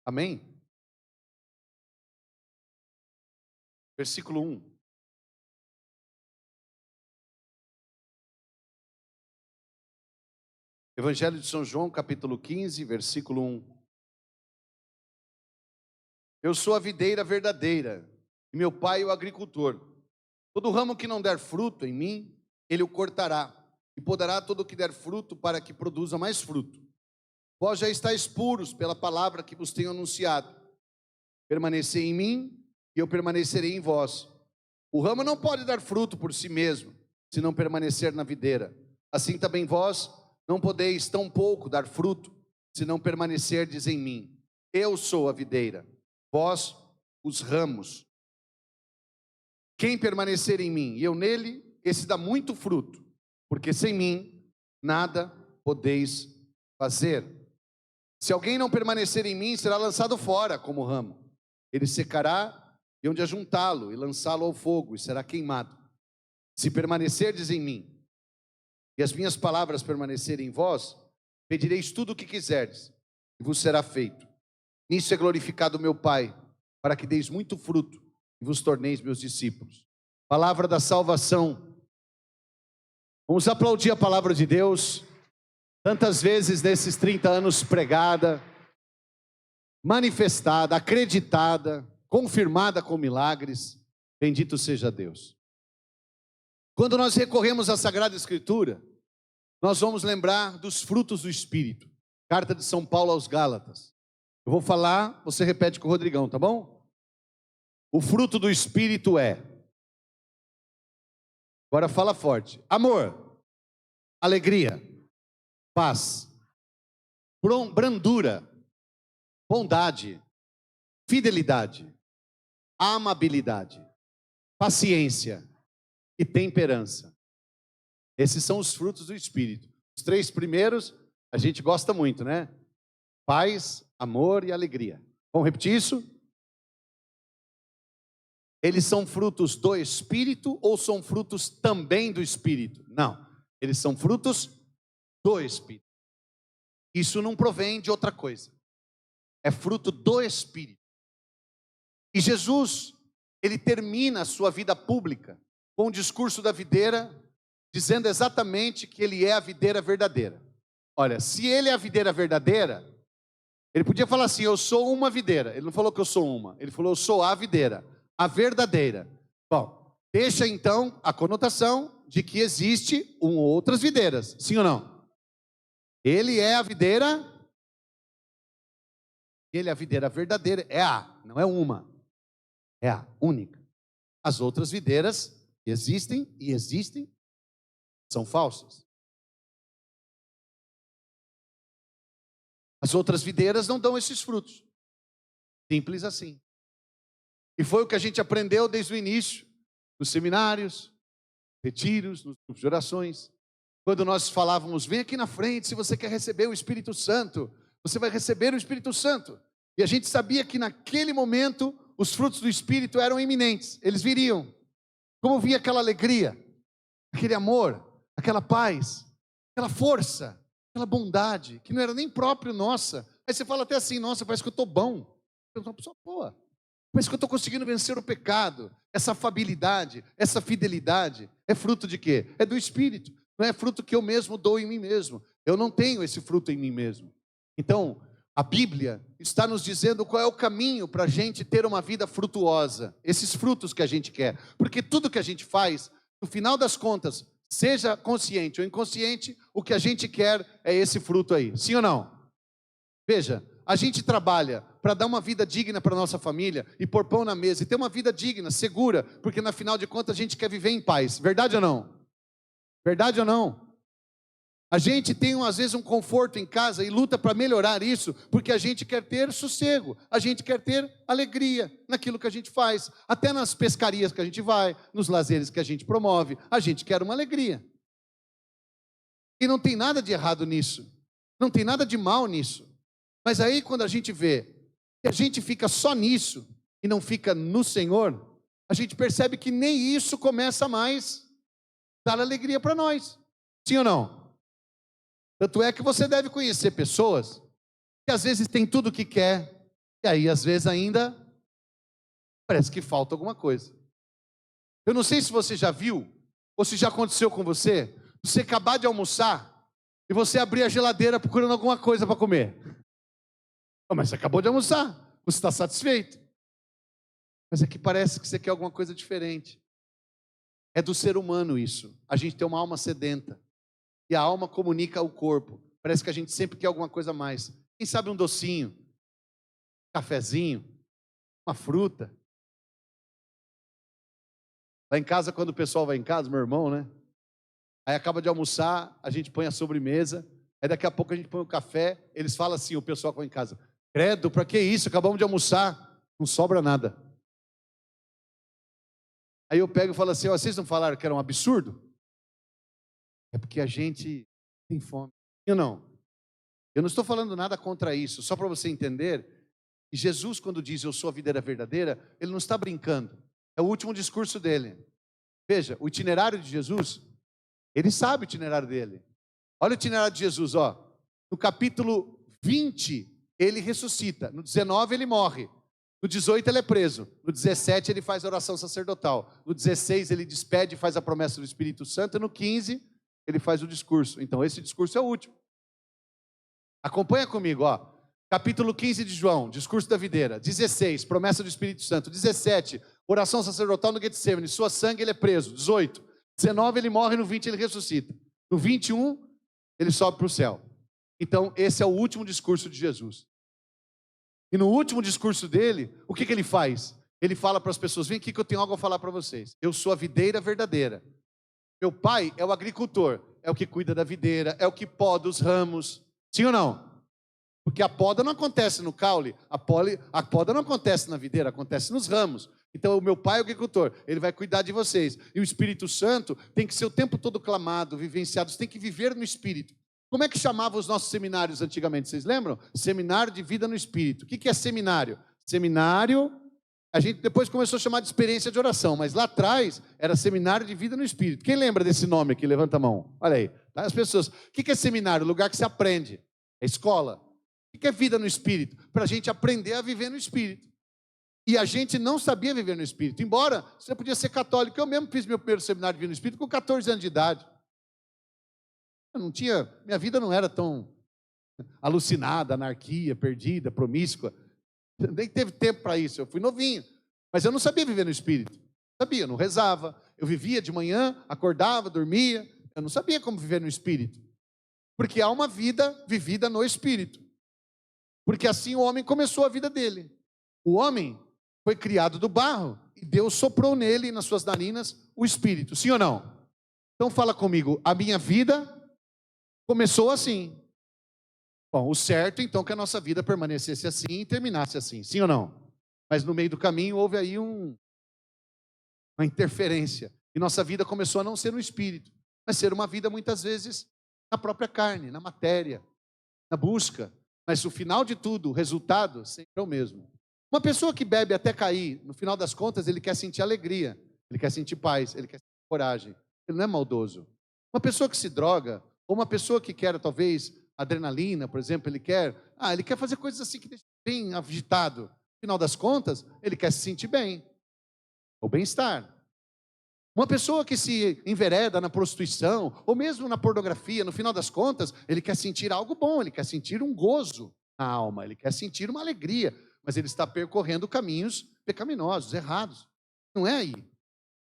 Amém? Versículo 1. Evangelho de São João, capítulo 15, versículo 1. Eu sou a videira verdadeira, e meu pai é o agricultor. Todo ramo que não der fruto em mim, ele o cortará, e podará todo o que der fruto, para que produza mais fruto. Vós já estáis puros pela palavra que vos tenho anunciado. Permanecei em mim, e eu permanecerei em vós. O ramo não pode dar fruto por si mesmo, se não permanecer na videira. Assim também vós não podeis tão pouco dar fruto, se não permanecerdes em mim. Eu sou a videira, vós os ramos. Quem permanecer em mim e eu nele, esse dá muito fruto, porque sem mim nada podeis fazer. Se alguém não permanecer em mim, será lançado fora como ramo. Ele secará, e onde ajuntá-lo e lançá-lo ao fogo, e será queimado. Se permanecerdes em mim, e as minhas palavras permanecerem em vós, pedireis tudo o que quiserdes, e vos será feito. Nisso é glorificado meu Pai, para que deis muito fruto, e vos torneis meus discípulos. Palavra da salvação. Vamos aplaudir a palavra de Deus. Tantas vezes nesses 30 anos pregada, manifestada, acreditada, confirmada com milagres. Bendito seja Deus. Quando nós recorremos à Sagrada Escritura, nós vamos lembrar dos frutos do Espírito. Carta de São Paulo aos Gálatas. Eu vou falar, você repete com o Rodrigão, tá bom? O fruto do Espírito é, agora fala forte, amor, alegria, paz, brandura, bondade, fidelidade, amabilidade, paciência e temperança. Esses são os frutos do Espírito. Os 3 primeiros a gente gosta muito, né? Paz, amor e alegria. Vamos repetir isso? Eles são frutos do Espírito ou são frutos também do Espírito? Não, eles são frutos do Espírito. Isso não provém de outra coisa. É fruto do Espírito. E Jesus, ele termina a sua vida pública com o discurso da videira, dizendo exatamente que ele é a videira verdadeira. Olha, se ele é a videira verdadeira, ele podia falar assim, eu sou uma videira. Ele não falou que eu sou uma, ele falou eu sou a videira, a verdadeira. Bom, deixa então a conotação de que existe outras videiras, sim ou não? Ele é a videira, ele é a videira verdadeira, não é uma, é a única. As outras videiras existem, são falsas. As outras videiras não dão esses frutos. Simples assim. E foi o que a gente aprendeu desde o início, nos seminários, retiros, nos grupos de orações. Quando nós falávamos, vem aqui na frente se você quer receber o Espírito Santo. Você vai receber o Espírito Santo. E a gente sabia que naquele momento os frutos do Espírito eram iminentes. Eles viriam. Como vinha aquela alegria, aquele amor, aquela paz, aquela força, aquela bondade, que não era nem próprio nossa. Aí você fala até assim, nossa, parece que eu estou bom. Eu sou uma pessoa boa. Parece que eu estou conseguindo vencer o pecado. Essa afabilidade, essa fidelidade, é fruto de quê? É do Espírito. Não é fruto que eu mesmo dou em mim mesmo. Eu não tenho esse fruto em mim mesmo. Então, a Bíblia está nos dizendo qual é o caminho para a gente ter uma vida frutuosa. Esses frutos que a gente quer. Porque tudo que a gente faz, no final das contas, seja consciente ou inconsciente, o que a gente quer é esse fruto aí. Sim ou não? Veja, a gente trabalha para dar uma vida digna para a nossa família e pôr pão na mesa e ter uma vida digna, segura, porque na final de contas a gente quer viver em paz. Verdade ou não? Verdade ou não? A gente tem às vezes um conforto em casa e luta para melhorar isso, porque a gente quer ter sossego, a gente quer ter alegria naquilo que a gente faz, até nas pescarias que a gente vai, nos lazeres que a gente promove, a gente quer uma alegria. E não tem nada de errado nisso, não tem nada de mal nisso. Mas aí quando a gente vê que a gente fica só nisso e não fica no Senhor, a gente percebe que nem isso começa mais a dar alegria para nós. Sim ou não? Tanto é que você deve conhecer pessoas que às vezes têm tudo o que quer, E aí, às vezes, ainda parece que falta alguma coisa. Eu não sei se você já viu, ou se já aconteceu com você, você acabar de almoçar e você abrir a geladeira procurando alguma coisa para comer. Mas você acabou de almoçar, você está satisfeito. Mas é que parece que você quer alguma coisa diferente. É do ser humano isso. A gente tem uma alma sedenta. E a alma comunica ao corpo. Parece que a gente sempre quer alguma coisa a mais. Quem sabe um docinho, um cafezinho, uma fruta. Lá em casa, quando o pessoal vai em casa, meu irmão, né? Aí acaba de almoçar, a gente põe a sobremesa. Aí daqui a pouco a gente põe o café. Eles falam assim, o pessoal que vai em casa: credo, para que isso? Acabamos de almoçar. Não sobra nada. Aí eu pego e falo assim: vocês não falaram que era um absurdo? É porque a gente tem fome. Eu não estou falando nada contra isso, só para você entender. E Jesus, quando diz eu sou a videira verdadeira, ele não está brincando. É o último discurso dele. Veja, o itinerário de Jesus, ele sabe o itinerário dele. Olha o itinerário de Jesus, ó. No capítulo 20, ele ressuscita. No 19, ele morre. No 18, ele é preso. No 17, ele faz a oração sacerdotal. No 16, ele despede e faz a promessa do Espírito Santo. E no 15, ele faz o discurso. Então, esse discurso é o último. Acompanha comigo, ó. Capítulo 15 de João, discurso da videira. 16, promessa do Espírito Santo. 17, oração sacerdotal no Getsemane. Sua sangue, ele é preso. 18, 19, ele morre. No 20, ele ressuscita. No 21, ele sobe para o céu. Então, esse é o último discurso de Jesus. E no último discurso dele, o que ele faz? Ele fala para as pessoas: vem aqui que eu tenho algo a falar para vocês. Eu sou a videira verdadeira. Meu pai é o agricultor, é o que cuida da videira, é o que poda os ramos. Sim ou não? Porque a poda não acontece no caule, a poda não acontece na videira, acontece nos ramos. Então o meu pai é o agricultor, ele vai cuidar de vocês. E o Espírito Santo tem que ser o tempo todo clamado, vivenciado, você tem que viver no Espírito. Como é que chamavam os nossos seminários antigamente, vocês lembram? Seminário de vida no Espírito. O que é seminário? Seminário, a gente depois começou a chamar de experiência de oração, mas lá atrás era seminário de vida no Espírito. Quem lembra desse nome aqui? Levanta a mão. Olha aí, tá? As pessoas. O que é seminário? Lugar que se aprende. É escola. O que é vida no Espírito? Para a gente aprender a viver no Espírito. E a gente não sabia viver no Espírito. Embora você podia ser católico. Eu mesmo fiz meu primeiro seminário de vida no Espírito com 14 anos de idade. Eu não tinha, minha vida não era tão alucinada, anarquia, perdida, promíscua. Nem teve tempo para isso. Eu fui novinho. Mas eu não sabia viver no Espírito. Sabia, não rezava. Eu vivia de manhã, acordava, dormia. Eu não sabia como viver no Espírito. Porque há uma vida vivida no Espírito. Porque assim o homem começou a vida dele. O homem foi criado do barro e Deus soprou nele, nas suas narinas, o Espírito. Sim ou não? Então fala comigo, a minha vida começou assim. Bom, o certo então é que a nossa vida permanecesse assim e terminasse assim. Sim ou não? Mas no meio do caminho houve aí uma interferência. E nossa vida começou a não ser no Espírito, mas ser uma vida muitas vezes na própria carne, na matéria, na busca. Mas o final de tudo, o resultado, sempre é o mesmo. Uma pessoa que bebe até cair, no final das contas, ele quer sentir alegria, ele quer sentir paz, ele quer sentir coragem. Ele não é maldoso. Uma pessoa que se droga, ou uma pessoa que quer, talvez, adrenalina, por exemplo, ele quer fazer coisas assim que deixam bem agitado. No final das contas, ele quer se sentir bem, o bem-estar. Uma pessoa que se envereda na prostituição, ou mesmo na pornografia, no final das contas, ele quer sentir algo bom, ele quer sentir um gozo na alma, ele quer sentir uma alegria, mas ele está percorrendo caminhos pecaminosos, errados. Não é aí.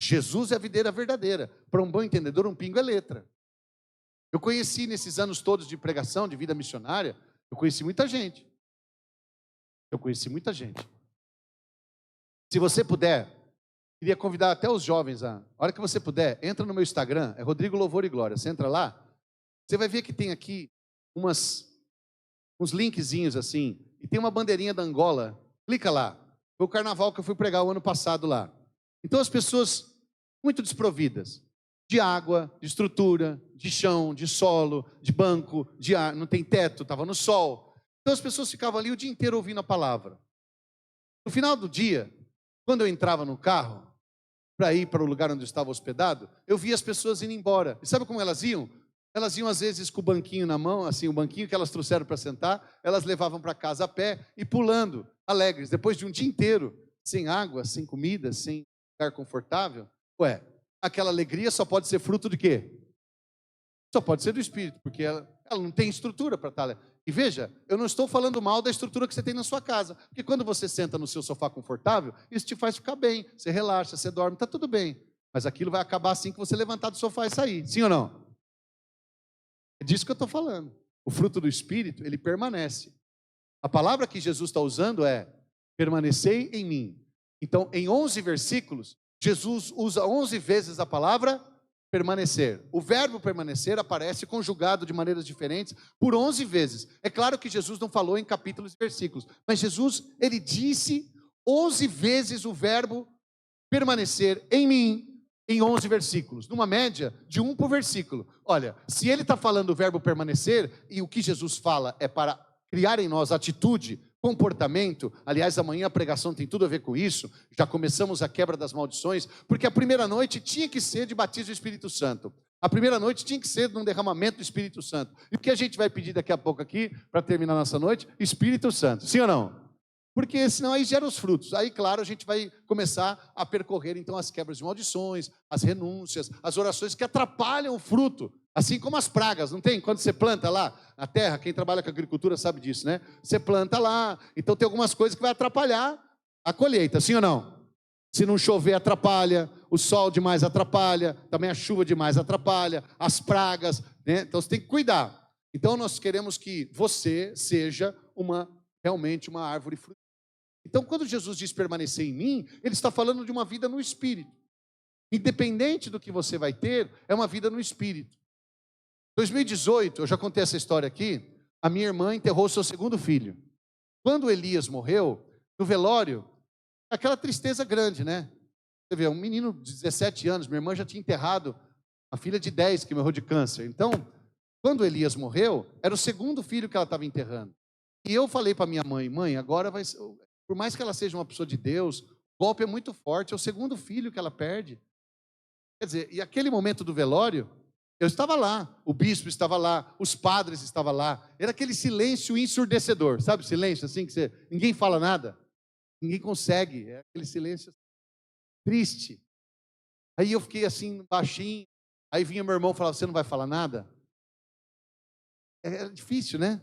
Jesus é a videira verdadeira. Para um bom entendedor, um pingo é letra. Eu conheci nesses anos todos de pregação, de vida missionária, eu conheci muita gente. Se você puder, queria convidar até os jovens, a hora que você puder, entra no meu Instagram, é Rodrigo Louvor e Glória. Você entra lá, você vai ver que tem aqui uns linkzinhos assim, e tem uma bandeirinha da Angola. Clica lá. Foi o carnaval que eu fui pregar o ano passado lá. Então as pessoas muito desprovidas de água, de estrutura, de chão, de solo, de banco, de ar, não tem teto, estava no sol. Então as pessoas ficavam ali o dia inteiro ouvindo a palavra. No final do dia, quando eu entrava no carro, para ir para o lugar onde eu estava hospedado, eu via as pessoas indo embora. E sabe como elas iam? Elas iam às vezes com o banquinho na mão, assim, o banquinho que elas trouxeram para sentar, elas levavam para casa a pé e pulando, alegres, depois de um dia inteiro, sem água, sem comida, sem lugar confortável. Ué, aquela alegria só pode ser fruto de quê? Só pode ser do Espírito, porque ela não tem estrutura para estar alegre. E veja, eu não estou falando mal da estrutura que você tem na sua casa, porque quando você senta no seu sofá confortável, isso te faz ficar bem, você relaxa, você dorme, está tudo bem. Mas aquilo vai acabar assim que você levantar do sofá e sair, sim ou não? É disso que eu estou falando. O fruto do Espírito, ele permanece. A palavra que Jesus está usando é permanecei em mim. Então, em 11 versículos, Jesus usa 11 vezes a palavra permanecer. O verbo permanecer aparece conjugado de maneiras diferentes por 11 vezes. É claro que Jesus não falou em capítulos e versículos, mas Jesus, ele disse 11 vezes o verbo permanecer em mim, em 11 versículos, numa média de um por versículo. Olha, se ele está falando o verbo permanecer, e o que Jesus fala é para criar em nós atitude, comportamento, aliás, amanhã a pregação tem tudo a ver com isso, já começamos a quebra das maldições, porque a primeira noite tinha que ser de batismo do Espírito Santo, a primeira noite tinha que ser de um derramamento do Espírito Santo, e o que a gente vai pedir daqui a pouco aqui, para terminar nossa noite? Espírito Santo, sim ou não? Porque senão aí gera os frutos. Aí, claro, a gente vai começar a percorrer então as quebras de maldições, as renúncias, as orações que atrapalham o fruto, assim como as pragas, não tem? Quando você planta lá na terra, quem trabalha com agricultura sabe disso, né? Você planta lá, então tem algumas coisas que vai atrapalhar a colheita, sim ou não? Se não chover atrapalha, o sol demais atrapalha, também a chuva demais atrapalha, as pragas, né? Então você tem que cuidar. Então nós queremos que você seja realmente uma árvore frutífera. Então, quando Jesus diz permanecer em mim, ele está falando de uma vida no Espírito. Independente do que você vai ter, é uma vida no Espírito. 2018, eu já contei essa história aqui, a minha irmã enterrou seu segundo filho. Quando Elias morreu, no velório, aquela tristeza grande, né? Você vê, um menino de 17 anos, minha irmã já tinha enterrado a filha de 10 que morreu de câncer. Então, quando Elias morreu, era o segundo filho que ela estava enterrando. E eu falei para minha mãe, mãe, agora vai ser... Por mais que ela seja uma pessoa de Deus, o golpe é muito forte, é o segundo filho que ela perde. Quer dizer, e aquele momento do velório, eu estava lá, o bispo estava lá, os padres estavam lá, era aquele silêncio ensurdecedor, sabe, silêncio assim, que ninguém fala nada, ninguém consegue, é aquele silêncio triste. Aí eu fiquei assim, baixinho, aí vinha meu irmão e falava, você não vai falar nada? Era difícil, né?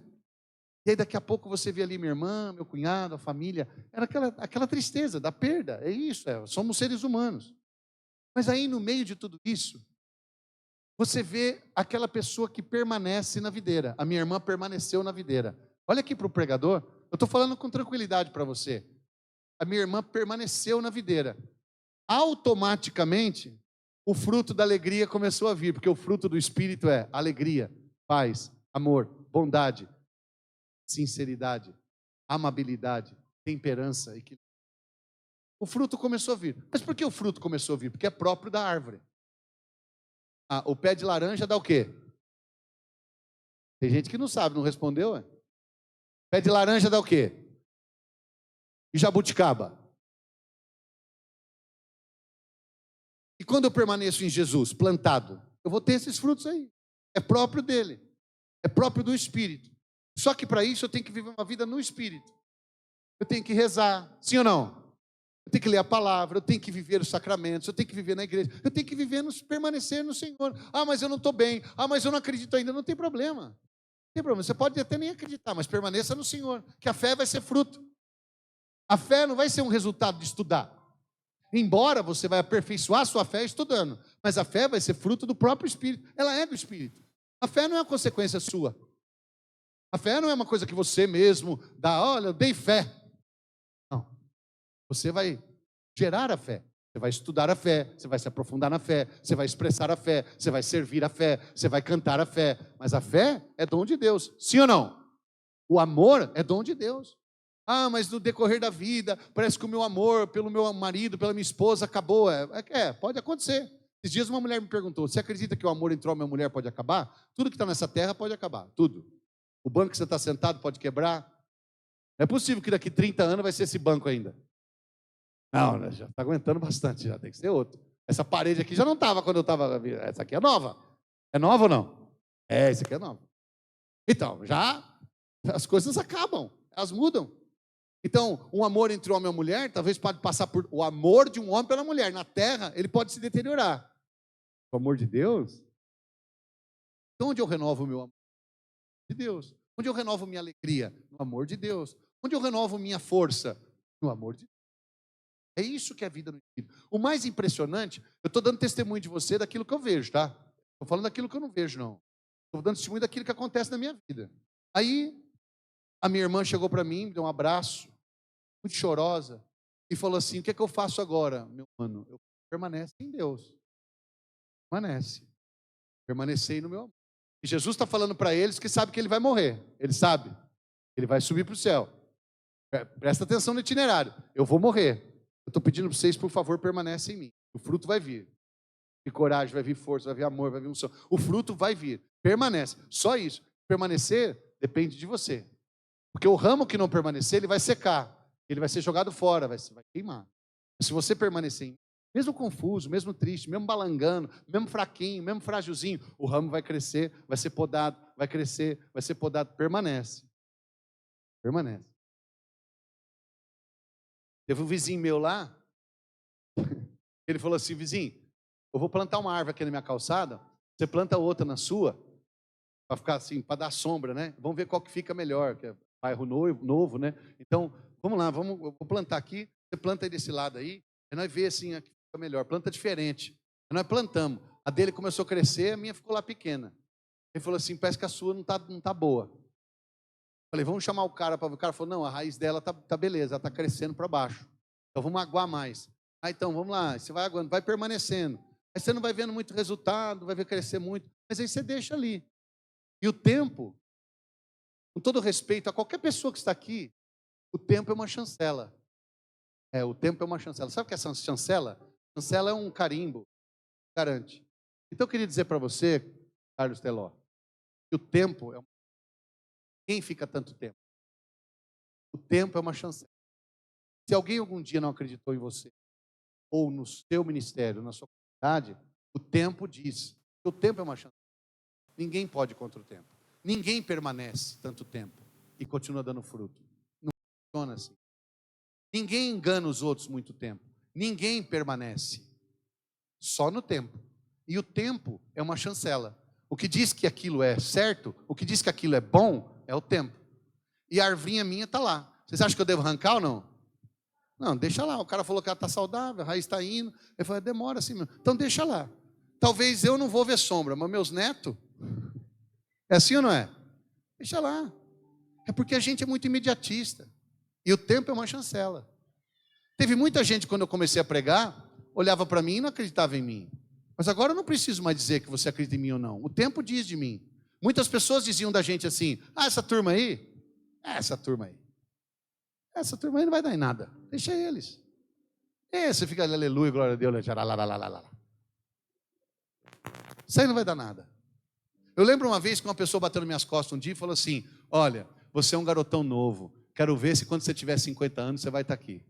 E aí daqui a pouco você vê ali minha irmã, meu cunhado, a família, era aquela tristeza da perda, é isso, somos seres humanos. Mas aí no meio de tudo isso, você vê aquela pessoa que permanece na videira. A minha irmã permaneceu na videira. Olha aqui para o pregador, eu estou falando com tranquilidade para você. A minha irmã permaneceu na videira. Automaticamente, o fruto da alegria começou a vir, porque o fruto do Espírito é alegria, paz, amor, bondade, sinceridade, amabilidade, temperança, equilíbrio. O fruto começou a vir. Mas por que o fruto começou a vir? Porque é próprio da árvore. O pé de laranja dá o quê? Tem gente que não sabe, não respondeu, é? Pé de laranja dá o quê? E jabuticaba? E quando eu permaneço em Jesus, plantado, eu vou ter esses frutos aí. É próprio dele. É próprio do Espírito. Só que para isso eu tenho que viver uma vida no Espírito. Eu tenho que rezar, sim ou não? Eu tenho que ler a palavra, eu tenho que viver os sacramentos, eu tenho que viver na igreja, eu tenho que viver, permanecer no Senhor. Ah, mas eu não estou bem, mas eu não acredito ainda, não tem problema. Não tem problema, você pode até nem acreditar, mas permaneça no Senhor, que a fé vai ser fruto. A fé não vai ser um resultado de estudar. Embora você vai aperfeiçoar a sua fé estudando, mas a fé vai ser fruto do próprio Espírito, ela é do Espírito. A fé não é uma consequência sua. A fé não é uma coisa que você mesmo dá, olha, eu dei fé. Não. Você vai gerar a fé. Você vai estudar a fé, você vai se aprofundar na fé, você vai expressar a fé, você vai servir a fé, você vai cantar a fé. Mas a fé é dom de Deus. Sim ou não? O amor é dom de Deus. Ah, mas no decorrer da vida, parece que o meu amor pelo meu marido, pela minha esposa acabou. Pode acontecer. Esses dias uma mulher me perguntou, você acredita que o amor entre homem e mulher pode acabar? Tudo que está nessa terra pode acabar, tudo. O banco que você está sentado pode quebrar. Não é possível que daqui 30 anos vai ser esse banco ainda. Não, né, já está aguentando bastante, já tem que ser outro. Essa parede aqui já não estava quando eu estava. Essa aqui é nova. É nova ou não? Esse aqui é nova. Então, já as coisas acabam, elas mudam. Então, um amor entre homem e mulher, talvez pode passar por... O amor de um homem pela mulher, na terra, ele pode se deteriorar. O amor de Deus... Então, onde eu renovo o meu amor? De Deus. Onde eu renovo minha alegria? No amor de Deus. Onde eu renovo minha força? No amor de Deus. É isso que é a vida no Espírito. O mais impressionante, eu estou dando testemunho de você daquilo que eu vejo, tá? Estou falando daquilo que eu não vejo, não. Estou dando testemunho daquilo que acontece na minha vida. Aí, a minha irmã chegou para mim, me deu um abraço, muito chorosa, e falou assim: o que é que eu faço agora, meu mano? Eu permaneço em Deus. Permanece. Permanecei no meu amor. E Jesus está falando para eles que sabe que ele vai morrer. Ele sabe. Ele vai subir para o céu. Presta atenção no itinerário. Eu vou morrer. Eu estou pedindo para vocês, por favor, permaneçam em mim. O fruto vai vir. E coragem, vai vir força, vai vir amor, vai vir unção. O fruto vai vir. Permanece. Só isso. Permanecer depende de você. Porque o ramo que não permanecer, ele vai secar. Ele vai ser jogado fora, vai queimar. Se você permanecer em mim, mesmo confuso, mesmo triste, mesmo balangando, mesmo fraquinho, mesmo frágilzinho, o ramo vai crescer, vai ser podado, vai crescer, vai ser podado. Permanece. Permanece. Teve um vizinho meu lá, ele falou assim: vizinho, eu vou plantar uma árvore aqui na minha calçada, você planta outra na sua, para ficar assim, para dar sombra, né? Vamos ver qual que fica melhor, que é bairro novo, né? Então, vamos lá, eu vou plantar aqui, você planta aí desse lado aí, aí nós vê assim, aqui fica melhor, planta diferente. Aí nós plantamos, a dele começou a crescer, a minha ficou lá pequena. Ele falou assim: parece que a sua não tá boa. Falei: vamos chamar o cara para ver. O cara falou: não, a raiz dela tá beleza, ela está crescendo para baixo. Então vamos aguar mais. Ah, então vamos lá, você vai aguando, vai permanecendo. Aí você não vai vendo muito resultado, vai ver crescer muito, mas aí você deixa ali. E o tempo, com todo respeito a qualquer pessoa que está aqui, o tempo é uma chancela. O tempo é uma chancela. Sabe o que é essa chancela? Chancela é um carimbo, garante. Então eu queria dizer para você, Carlos Teló, que o tempo é uma... Quem fica tanto tempo? O tempo é uma chancela. Se alguém algum dia não acreditou em você, ou no seu ministério, na sua comunidade, o tempo diz que o tempo é uma chancela. Ninguém pode contra o tempo. Ninguém permanece tanto tempo e continua dando fruto. Não funciona assim. Ninguém engana os outros muito tempo. Ninguém permanece. Só no tempo. E o tempo é uma chancela. O que diz que aquilo é certo, o que diz que aquilo é bom, é o tempo. E a arvinha minha está lá. Vocês acham que eu devo arrancar ou não? Não, deixa lá. O cara falou que ela está saudável, a raiz está indo. Ele falou: demora assim mesmo. Então deixa lá. Talvez eu não vou ver sombra, mas meus netos... É assim ou não é? Deixa lá. É porque a gente é muito imediatista. E o tempo é uma chancela. Teve muita gente, quando eu comecei a pregar, olhava para mim e não acreditava em mim. Mas agora eu não preciso mais dizer que você acredita em mim ou não. O tempo diz de mim. Muitas pessoas diziam da gente assim: ah, essa turma aí não vai dar em nada. Deixa eles. Você fica aleluia, glória a Deus. Isso aí não vai dar nada. Eu lembro uma vez que uma pessoa bateu nas minhas costas um dia e falou assim: olha, você é um garotão novo. Quero ver se quando você tiver 50 anos você vai estar aqui.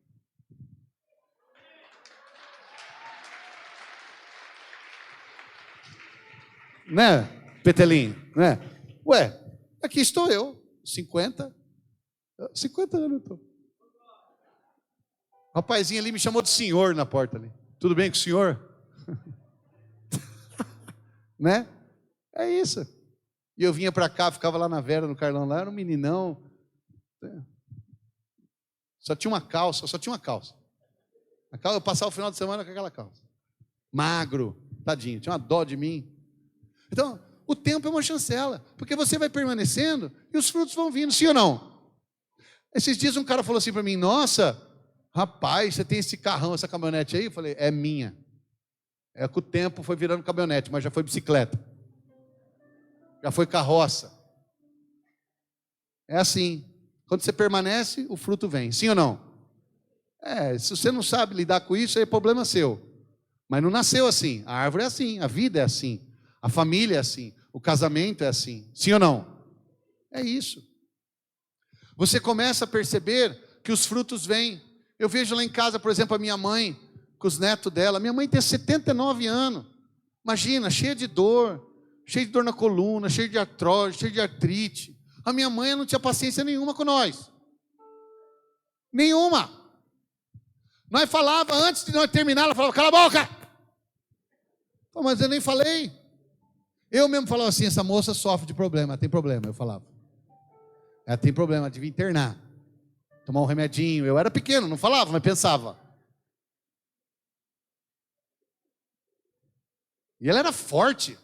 Né, Petelinho? Né? Ué, aqui estou eu, 50 anos eu estou. O rapazinho ali me chamou de senhor na porta ali. Tudo bem com o senhor? Né? É isso. E eu vinha para cá, ficava lá na Vera, no Carlão, lá era um meninão. Só tinha uma calça. Eu passava o final de semana com aquela calça. Magro, tadinho, tinha uma dó de mim. Então, o tempo é uma chancela, porque você vai permanecendo e os frutos vão vindo, sim ou não? Esses dias um cara falou assim para mim: nossa, rapaz, você tem esse carrão, essa caminhonete aí? Eu falei: é minha. É que o tempo foi virando caminhonete, mas já foi bicicleta. Já foi carroça. É assim. Quando você permanece, o fruto vem. Sim ou não? Se você não sabe lidar com isso, aí é problema seu. Mas não nasceu assim. A árvore é assim, a vida é assim, a família é assim, o casamento é assim. Sim ou não? É isso. Você começa a perceber que os frutos vêm. Eu vejo lá em casa, por exemplo, a minha mãe, com os netos dela. Minha mãe tem 79 anos. Imagina, cheia de dor, cheio de dor na coluna, cheio de artrose, cheio de artrite. A minha mãe não tinha paciência nenhuma com nós. Nenhuma. Nós falava, antes de nós terminar, ela falava, cala a boca. Pô, mas eu nem falei. Eu mesmo falava assim, essa moça sofre de problema, ela tem problema, eu falava. Ela tem problema, devia internar. Tomar um remedinho. Eu era pequeno, não falava, mas pensava. E ela era forte.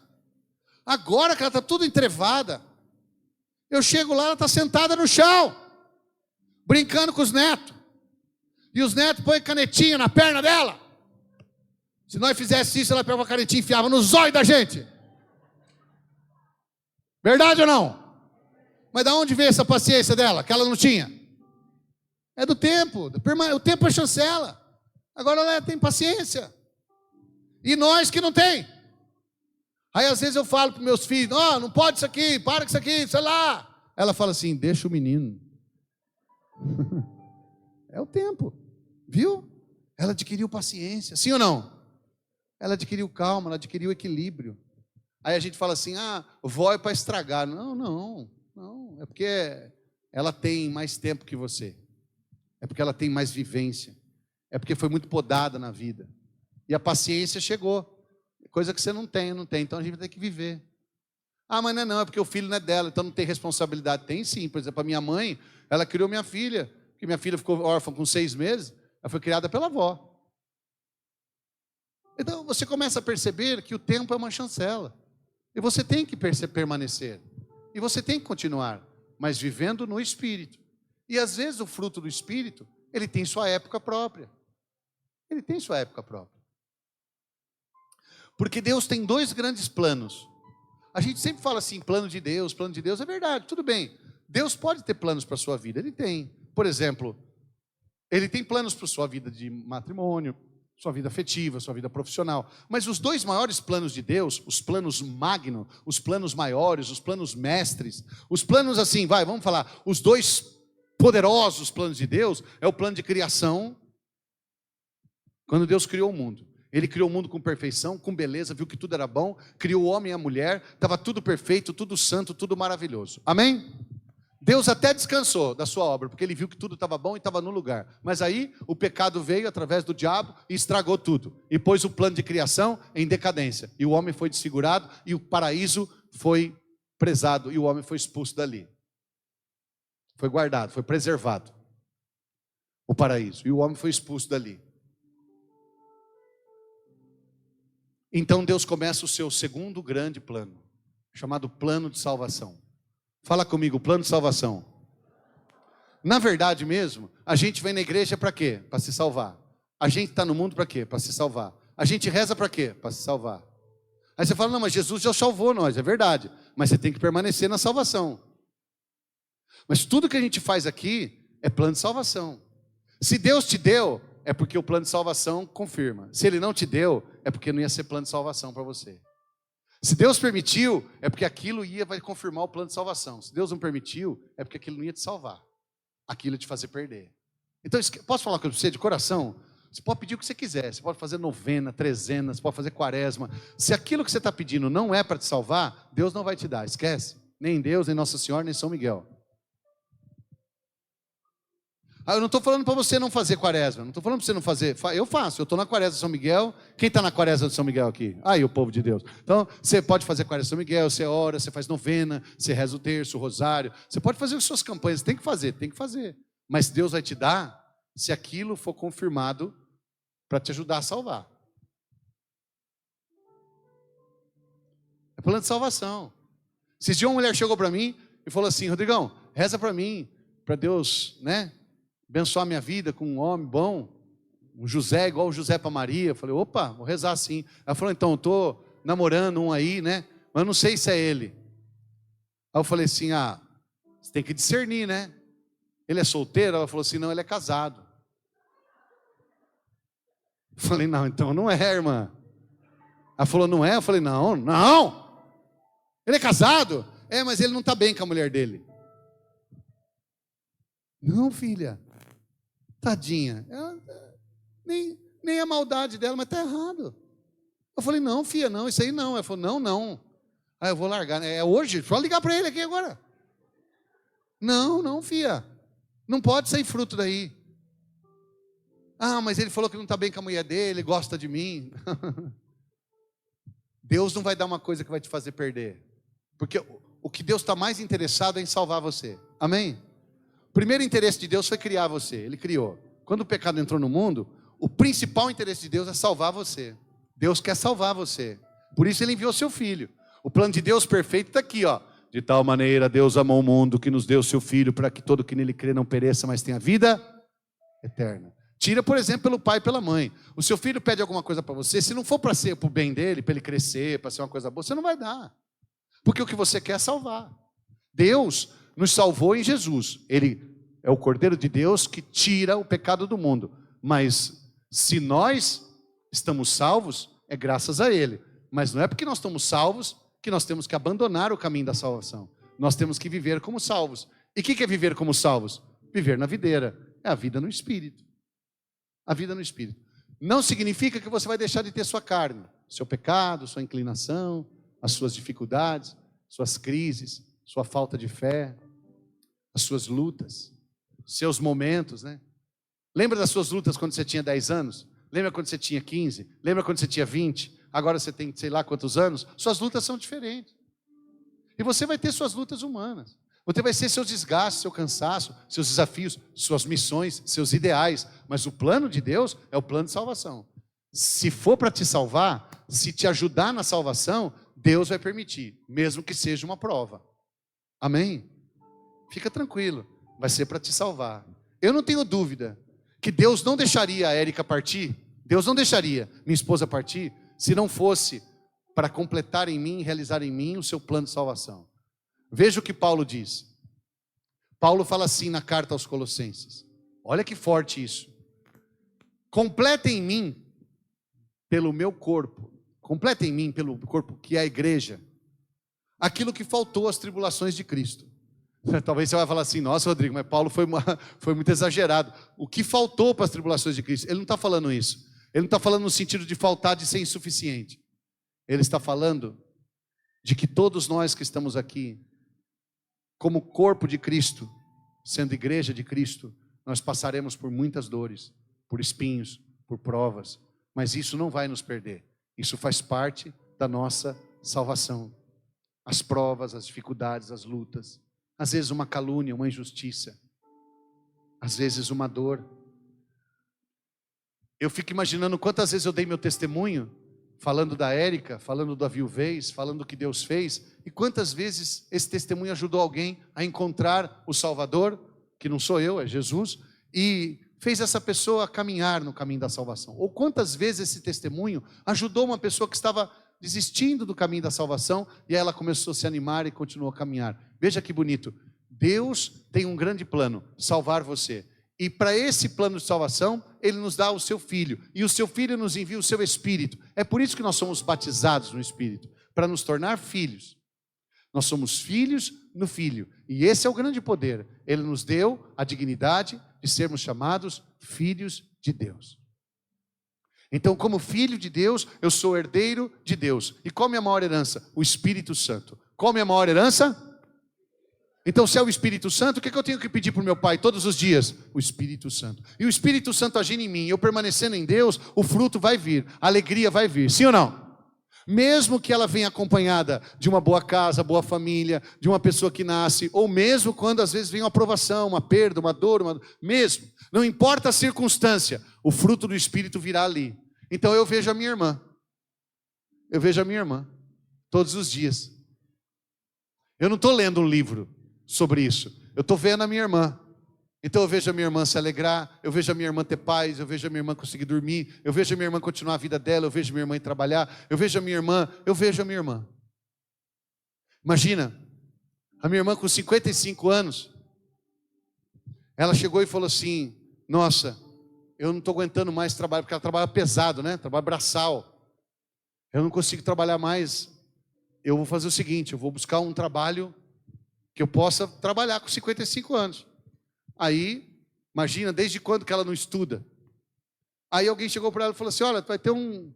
Agora que ela está tudo entrevada, eu chego lá, ela está sentada no chão, brincando com os netos. E os netos põem canetinha na perna dela. Se nós fizesse isso, ela pegava a canetinha e enfiava no zóio da gente. Verdade ou não? Mas de onde veio essa paciência dela, que ela não tinha? É do tempo. O tempo é chancela. Agora ela tem paciência. E nós que não tem. Aí às vezes eu falo para meus filhos, não pode isso aqui, para com isso aqui, sei lá. Ela fala assim, deixa o menino. É o tempo. Viu? Ela adquiriu paciência. Sim ou não? Ela adquiriu calma, ela adquiriu equilíbrio. Aí a gente fala assim, vó é para estragar. Não. É porque ela tem mais tempo que você. É porque ela tem mais vivência. É porque foi muito podada na vida. E a paciência chegou. Coisa que você não tem. Então a gente vai ter que viver. Mas não é porque o filho não é dela, então não tem responsabilidade. Tem sim. Por exemplo, a minha mãe, ela criou minha filha. Porque minha filha ficou órfã com 6 meses. Ela foi criada pela avó. Então você começa a perceber que o tempo é uma chancela. E você tem que permanecer. E você tem que continuar. Mas vivendo no Espírito. E às vezes o fruto do Espírito, ele tem sua época própria. Ele tem sua época própria. Porque Deus tem 2 grandes planos. A gente sempre fala assim, plano de Deus é verdade, tudo bem. Deus pode ter planos para a sua vida, Ele tem. Por exemplo, Ele tem planos para a sua vida de matrimônio, sua vida afetiva, sua vida profissional. Mas os 2 maiores planos de Deus, os planos magno, os planos maiores, os planos mestres, os planos assim, vamos falar, os 2 poderosos planos de Deus, é o plano de criação. Quando Deus criou o mundo, Ele criou o mundo com perfeição, com beleza, viu que tudo era bom, criou o homem e a mulher, estava tudo perfeito, tudo santo, tudo maravilhoso. Amém? Deus até descansou da sua obra, porque Ele viu que tudo estava bom e estava no lugar. Mas aí o pecado veio através do diabo e estragou tudo. E pôs o plano de criação em decadência. E o homem foi desfigurado e o paraíso foi prezado e o homem foi expulso dali. Foi guardado, foi preservado o paraíso. E o homem foi expulso dali. Então Deus começa o seu segundo grande plano, chamado plano de salvação. Fala comigo, plano de salvação. Na verdade mesmo, a gente vem na igreja para quê? Para se salvar. A gente está no mundo para quê? Para se salvar. A gente reza para quê? Para se salvar. Aí você fala, não, mas Jesus já salvou nós, é verdade. Mas você tem que permanecer na salvação. Mas tudo que a gente faz aqui é plano de salvação. Se Deus te deu, é porque o plano de salvação confirma. Se Ele não te deu, é porque não ia ser plano de salvação para você. Se Deus permitiu, é porque aquilo vai confirmar o plano de salvação. Se Deus não permitiu, é porque aquilo não ia te salvar. Aquilo ia te fazer perder. Então, posso falar com você de coração? Você pode pedir o que você quiser. Você pode fazer novena, trezena, você pode fazer quaresma. Se aquilo que você está pedindo não é para te salvar, Deus não vai te dar. Esquece. Nem Deus, nem Nossa Senhora, nem São Miguel. Eu não estou falando para você não fazer quaresma. Não estou falando para você não fazer. Eu faço. Eu estou na quaresma de São Miguel. Quem está na quaresma de São Miguel aqui? Aí, o povo de Deus. Então, você pode fazer quaresma de São Miguel. Você ora, você faz novena, você reza o terço, o rosário. Você pode fazer as suas campanhas. Tem que fazer. Mas Deus vai te dar se aquilo for confirmado para te ajudar a salvar. É plano de salvação. Esses dias uma mulher chegou para mim e falou assim, Rodrigão, reza para mim, para Deus, abençoar a minha vida com um homem bom, um José, igual o José para Maria. Eu falei, opa, vou rezar assim. Ela falou, então, eu estou namorando um aí, mas eu não sei se é ele. Aí eu falei assim, você tem que discernir, Ele é solteiro? Ela falou assim, não, ele é casado. Eu falei, não, então não é, irmã. Ela falou, não é? Eu falei, não. Ele é casado? Mas ele não está bem com a mulher dele. Não, filha. Tadinha. Nem a maldade dela, mas está errado. Eu falei, não, filha, não, isso aí não. Ela falou, não. Ah, eu vou largar. É hoje? Só ligar para ele aqui agora. Não, filha. Não pode sair fruto daí. Ah, mas ele falou que não está bem com a mulher dele, gosta de mim. Deus não vai dar uma coisa que vai te fazer perder. Porque o que Deus está mais interessado é em salvar você. Amém? O primeiro interesse de Deus foi criar você. Ele criou. Quando o pecado entrou no mundo, o principal interesse de Deus é salvar você. Deus quer salvar você. Por isso ele enviou seu filho. O plano de Deus perfeito está aqui, ó. De tal maneira Deus amou o mundo que nos deu seu filho para que todo que nele crê não pereça, mas tenha vida eterna. Tira, por exemplo, pelo pai e pela mãe. O seu filho pede alguma coisa para você, se não for para ser para o bem dele, para ele crescer, para ser uma coisa boa, você não vai dar. Porque o que você quer é salvar. Deus nos salvou em Jesus. Ele é o Cordeiro de Deus que tira o pecado do mundo. Mas se nós estamos salvos, é graças a Ele. Mas não é porque nós estamos salvos que nós temos que abandonar o caminho da salvação. Nós temos que viver como salvos. E o que é viver como salvos? Viver na videira. É a vida no Espírito. A vida no Espírito. Não significa que você vai deixar de ter sua carne, seu pecado, sua inclinação, as suas dificuldades, suas crises, sua falta de fé, as suas lutas, seus momentos, né? Lembra das suas lutas quando você tinha 10 anos? Lembra quando você tinha 15? Lembra quando você tinha 20? Agora você tem sei lá quantos anos? Suas lutas são diferentes. E você vai ter suas lutas humanas. Você vai ter seus desgastes, seu cansaço, seus desafios, suas missões, seus ideais. Mas o plano de Deus é o plano de salvação. Se for para te salvar, se te ajudar na salvação, Deus vai permitir, mesmo que seja uma prova. Amém? Fica tranquilo, vai ser para te salvar. Eu não tenho dúvida que Deus não deixaria a Érica partir, Deus não deixaria minha esposa partir, se não fosse para completar em mim, realizar em mim o seu plano de salvação. Veja o que Paulo diz. Paulo fala assim na carta aos Colossenses. Olha que forte isso. Completa em mim, pelo meu corpo, completa em mim, pelo corpo que é a igreja, aquilo que faltou às tribulações de Cristo. Talvez você vai falar assim, nossa Rodrigo, mas Paulo foi muito exagerado. O que faltou para as tribulações de Cristo? Ele não está falando isso. Ele não está falando no sentido de faltar, de ser insuficiente. Ele está falando de que todos nós que estamos aqui, como corpo de Cristo, sendo igreja de Cristo, nós passaremos por muitas dores, por espinhos, por provas, mas isso não vai nos perder. Isso faz parte da nossa salvação. As provas, as dificuldades, as lutas, às vezes uma calúnia, uma injustiça, às vezes uma dor. Eu fico imaginando quantas vezes eu dei meu testemunho, falando da Érica, falando da viuvez, falando do que Deus fez, e quantas vezes esse testemunho ajudou alguém a encontrar o Salvador, que não sou eu, é Jesus, e fez essa pessoa caminhar no caminho da salvação. Ou quantas vezes esse testemunho ajudou uma pessoa que estava desistindo do caminho da salvação, e aí ela começou a se animar e continuou a caminhar. Veja que bonito, Deus tem um grande plano, salvar você. E para esse plano de salvação, Ele nos dá o seu Filho. E o seu Filho nos envia o seu Espírito. É por isso que nós somos batizados no Espírito. Para nos tornar filhos. Nós somos filhos no Filho. E esse é o grande poder. Ele nos deu a dignidade de sermos chamados filhos de Deus. Então, como filho de Deus, eu sou herdeiro de Deus. E qual é a minha maior herança? O Espírito Santo. Qual é a minha maior herança? Então, se é o Espírito Santo, o que eu tenho que pedir para o meu Pai todos os dias? O Espírito Santo. E o Espírito Santo agindo em mim, eu permanecendo em Deus, o fruto vai vir, a alegria vai vir. Sim ou não? Mesmo que ela venha acompanhada de uma boa casa, boa família, de uma pessoa que nasce, ou mesmo quando às vezes vem uma provação, uma perda, uma dor, mesmo, não importa a circunstância, o fruto do Espírito virá ali. Então eu vejo a minha irmã. Eu vejo a minha irmã todos os dias. Eu não estou lendo um livro sobre isso. Eu estou vendo a minha irmã. Então eu vejo a minha irmã se alegrar, eu vejo a minha irmã ter paz, eu vejo a minha irmã conseguir dormir, eu vejo a minha irmã continuar a vida dela, eu vejo a minha irmã ir trabalhar, eu vejo a minha irmã. Imagina, a minha irmã com 55 anos, ela chegou e falou assim, nossa, eu não estou aguentando mais trabalhar, porque ela trabalha pesado, né? Trabalha braçal. Eu não consigo trabalhar mais. Eu vou fazer o seguinte, eu vou buscar um trabalho que eu possa trabalhar com 55 anos. Aí, imagina, desde quando que ela não estuda? Aí alguém chegou para ela e falou assim, olha, vai ter um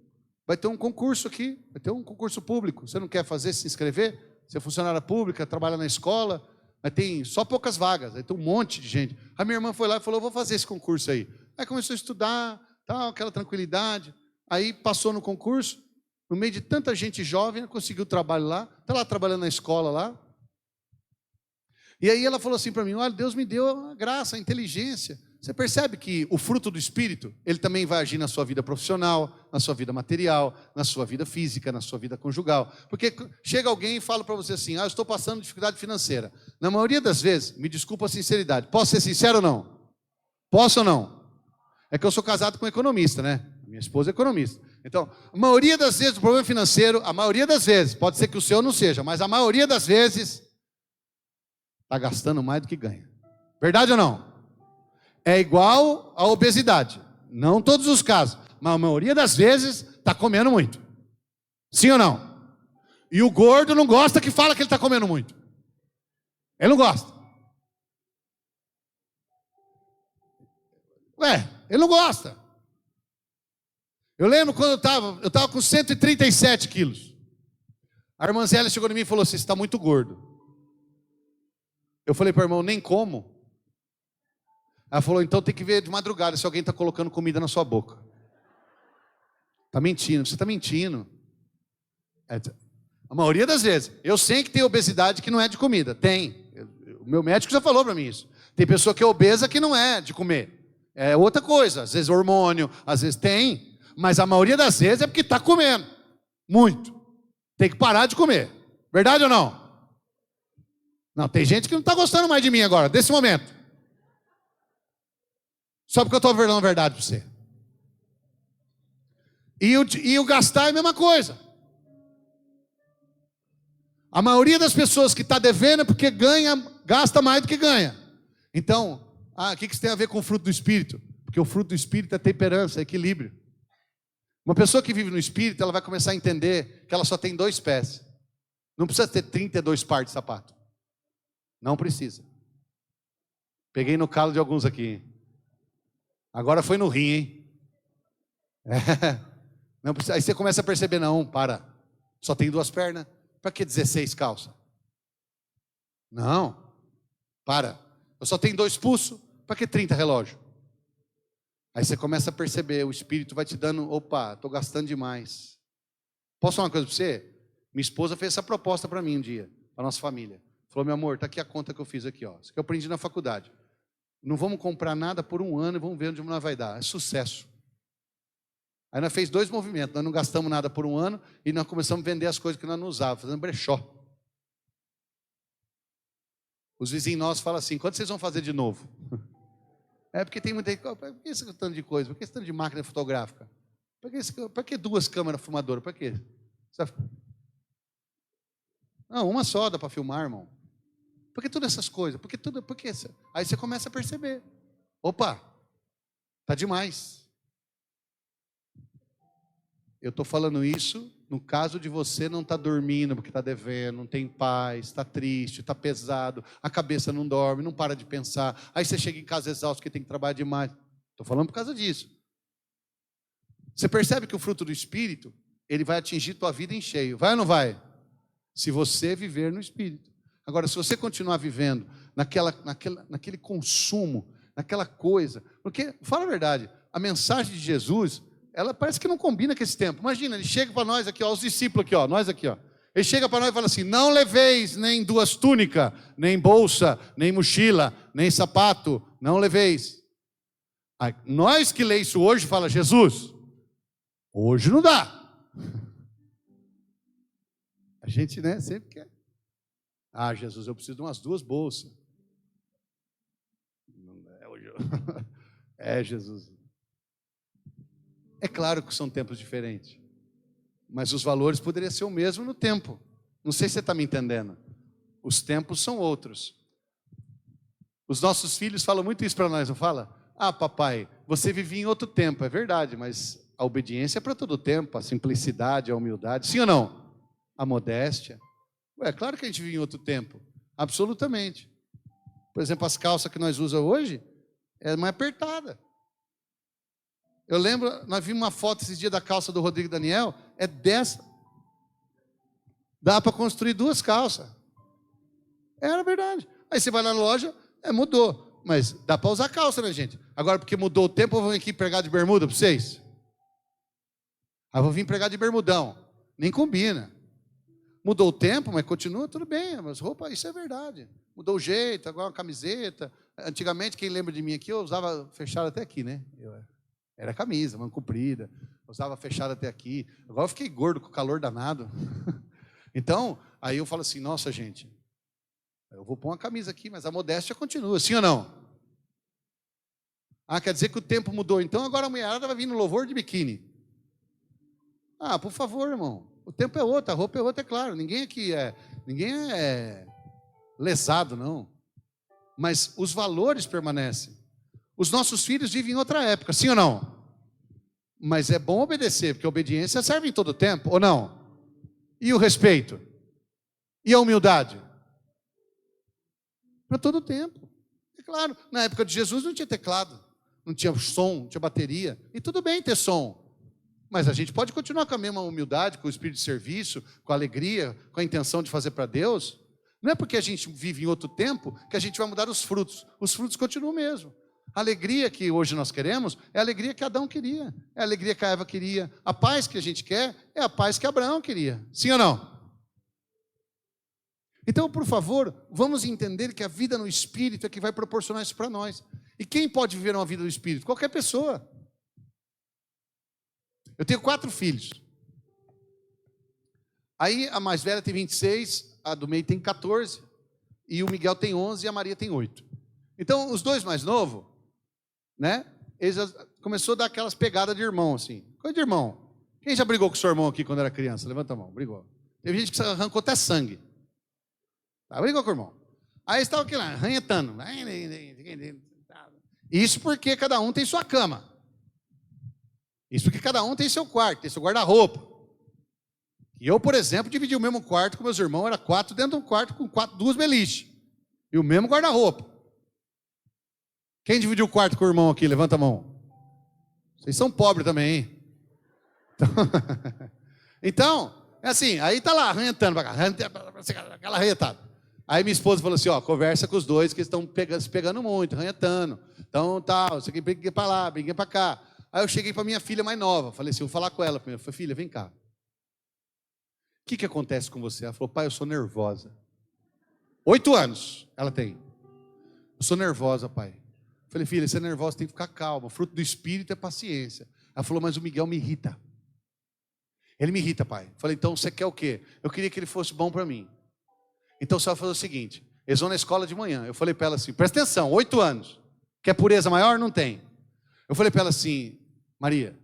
vai ter um concurso aqui, vai ter um concurso público. Você não quer fazer, se inscrever? Você é funcionária pública, trabalha na escola, mas tem só poucas vagas, aí tem um monte de gente. A minha irmã foi lá e falou, vou fazer esse concurso aí. Aí começou a estudar, tal, aquela tranquilidade. Aí passou no concurso, no meio de tanta gente jovem, conseguiu trabalho lá, está lá trabalhando na escola lá. E aí ela falou assim para mim, olha, Deus me deu a graça, a inteligência. Você percebe que o fruto do Espírito, ele também vai agir na sua vida profissional, na sua vida material, na sua vida física, na sua vida conjugal. Porque chega alguém e fala para você assim, eu estou passando dificuldade financeira. Na maioria das vezes, me desculpa a sinceridade, posso ser sincero ou não? Posso ou não? É que eu sou casado com um economista, né? Minha esposa é economista. Então, a maioria das vezes, o problema financeiro, a maioria das vezes, pode ser que o seu não seja, mas a maioria das vezes, está gastando mais do que ganha. Verdade ou não? É igual a obesidade. Não todos os casos, mas a maioria das vezes está comendo muito. Sim ou não? E o gordo não gosta que fala que ele está comendo muito. Ele não gosta. Ele não gosta. Eu lembro quando eu estava com 137 quilos. A irmã Zélia chegou em mim e falou assim, você está muito gordo. Eu falei para o irmão, nem como. Ela falou, então tem que ver de madrugada se alguém está colocando comida na sua boca. Está mentindo, você está mentindo. A maioria das vezes. Eu sei que tem obesidade que não é de comida. Tem. O meu médico já falou para mim isso. Tem pessoa que é obesa que não é de comer. É outra coisa. Às vezes hormônio, às vezes tem. Mas a maioria das vezes é porque está comendo. Muito. Tem que parar de comer. Verdade ou não? Não, tem gente que não está gostando mais de mim agora, desse momento. Só porque eu estou falando a verdade para você. E o gastar é a mesma coisa. A maioria das pessoas que está devendo é porque gasta mais do que ganha. Então, o que isso tem a ver com o fruto do Espírito? Porque o fruto do Espírito é temperança, é equilíbrio. Uma pessoa que vive no Espírito, ela vai começar a entender que ela só tem 2 pés. Não precisa ter 32 pares de sapato. Não precisa. Peguei no calo de alguns aqui. Agora foi no rim, hein? Não precisa. Aí você começa a perceber, não, para. Só tem 2 pernas. Para que 16 calças? Não. Para. Eu só tenho 2 pulsos. Para que 30 relógio? Aí você começa a perceber, o Espírito vai te dando, opa, estou gastando demais. Posso falar uma coisa para você? Minha esposa fez essa proposta para mim um dia, para a nossa família. Falou, meu amor, está aqui a conta que eu fiz aqui, ó. Isso que eu aprendi na faculdade. Não vamos comprar nada por 1 ano e vamos ver onde nós vai dar. É sucesso. Aí nós fez 2 movimentos. Nós não gastamos nada por 1 ano e nós começamos a vender as coisas que nós não usávamos, fazendo brechó. Os vizinhos nossos falam assim, quando vocês vão fazer de novo? É porque tem muita... Por que esse tanto de coisa? Por que esse tanto de máquina fotográfica? Para que 2 câmeras fumadoras? Para quê? Não, uma só dá para filmar, irmão. Por que todas essas coisas? Aí você começa a perceber. Opa, está demais. Eu estou falando isso no caso de você não estar dormindo porque está devendo, não tem paz, está triste, está pesado, a cabeça não dorme, não para de pensar. Aí você chega em casa exausto porque tem que trabalhar demais. Estou falando por causa disso. Você percebe que o fruto do Espírito, ele vai atingir tua vida em cheio. Vai ou não vai? Se você viver no Espírito. Agora, se você continuar vivendo naquele consumo, naquela coisa, porque, fala a verdade, a mensagem de Jesus, ela parece que não combina com esse tempo. Imagina, ele chega para nós aqui, ó, os discípulos aqui, ó, nós aqui, ó. Ele chega para nós e fala assim, não leveis nem 2 túnicas, nem bolsa, nem mochila, nem sapato, não leveis. Aí, nós que lê isso hoje, fala, Jesus, hoje não dá. A gente, né, sempre quer. Jesus, eu preciso de umas 2 bolsas. Jesus. É claro que são tempos diferentes. Mas os valores poderiam ser o mesmo no tempo. Não sei se você está me entendendo. Os tempos são outros. Os nossos filhos falam muito isso para nós, não fala? Papai, você vivia em outro tempo. É verdade, mas a obediência é para todo tempo. A simplicidade, a humildade. Sim ou não? A modéstia. É claro que a gente vive em outro tempo. Absolutamente. Por exemplo, as calças que nós usamos hoje é mais apertada. Eu lembro, nós vimos uma foto esses dias da calça do Rodrigo Daniel, é dessa. Dá para construir 2 calças. Era verdade. Aí você vai na loja, mudou. Mas dá para usar calça, né, gente? Agora, porque mudou o tempo, eu vou vir aqui pregar de bermuda para vocês. Aí eu vou vir pregar de bermudão. Nem combina. Mudou o tempo, mas continua tudo bem. Mas roupa, isso é verdade. Mudou o jeito, agora uma camiseta. Antigamente, quem lembra de mim aqui, eu usava fechado até aqui, né? Era camisa, manga comprida. Usava fechado até aqui. Agora eu fiquei gordo, com calor danado. Então, aí eu falo assim, nossa, gente, eu vou pôr uma camisa aqui, mas a modéstia continua, sim ou não? Ah, quer dizer que o tempo mudou, então agora a mulherada vai vir no louvor de biquíni. Ah, por favor, irmão, o tempo é outro, a roupa é outra, é claro, ninguém é lesado, não. Mas os valores permanecem. Os nossos filhos vivem em outra época, sim ou não? Mas é bom obedecer, porque a obediência serve em todo tempo, ou não? E o respeito? E a humildade? Para todo tempo. É claro, na época de Jesus não tinha teclado, não tinha som, não tinha bateria. E tudo bem ter som. Mas a gente pode continuar com a mesma humildade, com o espírito de serviço, com a alegria, com a intenção de fazer para Deus. Não é porque a gente vive em outro tempo que a gente vai mudar os frutos. Os frutos continuam mesmo. A alegria que hoje nós queremos é a alegria que Adão queria, é a alegria que a Eva queria. A paz que a gente quer é a paz que Abraão queria. Sim ou não? Então, por favor, vamos entender que a vida no Espírito é que vai proporcionar isso para nós. E quem pode viver uma vida no Espírito? Qualquer pessoa. Eu tenho 4 filhos. Aí a mais velha tem 26, a do meio tem 14, e o Miguel tem 11 e a Maria tem 8. Então, os 2 mais novos, né? Eles já começou a dar aquelas pegadas de irmão, assim. Coisa de irmão. Quem já brigou com o seu irmão aqui quando era criança? Levanta a mão, brigou. Teve gente que arrancou até sangue. Tá, brigou com o irmão. Aí estava aqui lá, arranhetando. Isso porque cada um tem sua cama. Isso porque cada um tem seu quarto, tem seu guarda-roupa. E eu, por exemplo, dividi o mesmo quarto com meus irmãos, era 4 dentro de um quarto com 2 beliches. E o mesmo guarda-roupa. Quem dividiu o quarto com o irmão aqui? Levanta a mão. Vocês são pobres também, hein? Então, é assim, aí tá lá, arranhentando, aquela arranhetada. Aí minha esposa falou assim, ó, conversa com os 2 que estão se pegando muito, arranhetando. Então, tal, você briga para lá, briga para cá. Aí eu cheguei para minha filha mais nova, falei assim, vou falar com ela primeiro. Falei, filha, vem cá. O que acontece com você? Ela falou, pai, eu sou nervosa. 8 anos ela tem. Eu sou nervosa, pai. Falei, filha, você é nervosa, tem que ficar calma. O fruto do Espírito é paciência. Ela falou, mas o Miguel me irrita. Ele me irrita, pai. Falei, então você quer o quê? Eu queria que ele fosse bom para mim. Então só fazer o seguinte, eles vão na escola de manhã. Eu falei para ela assim, presta atenção, 8 anos. Quer pureza maior? Não tem. Eu falei para ela assim, Maria,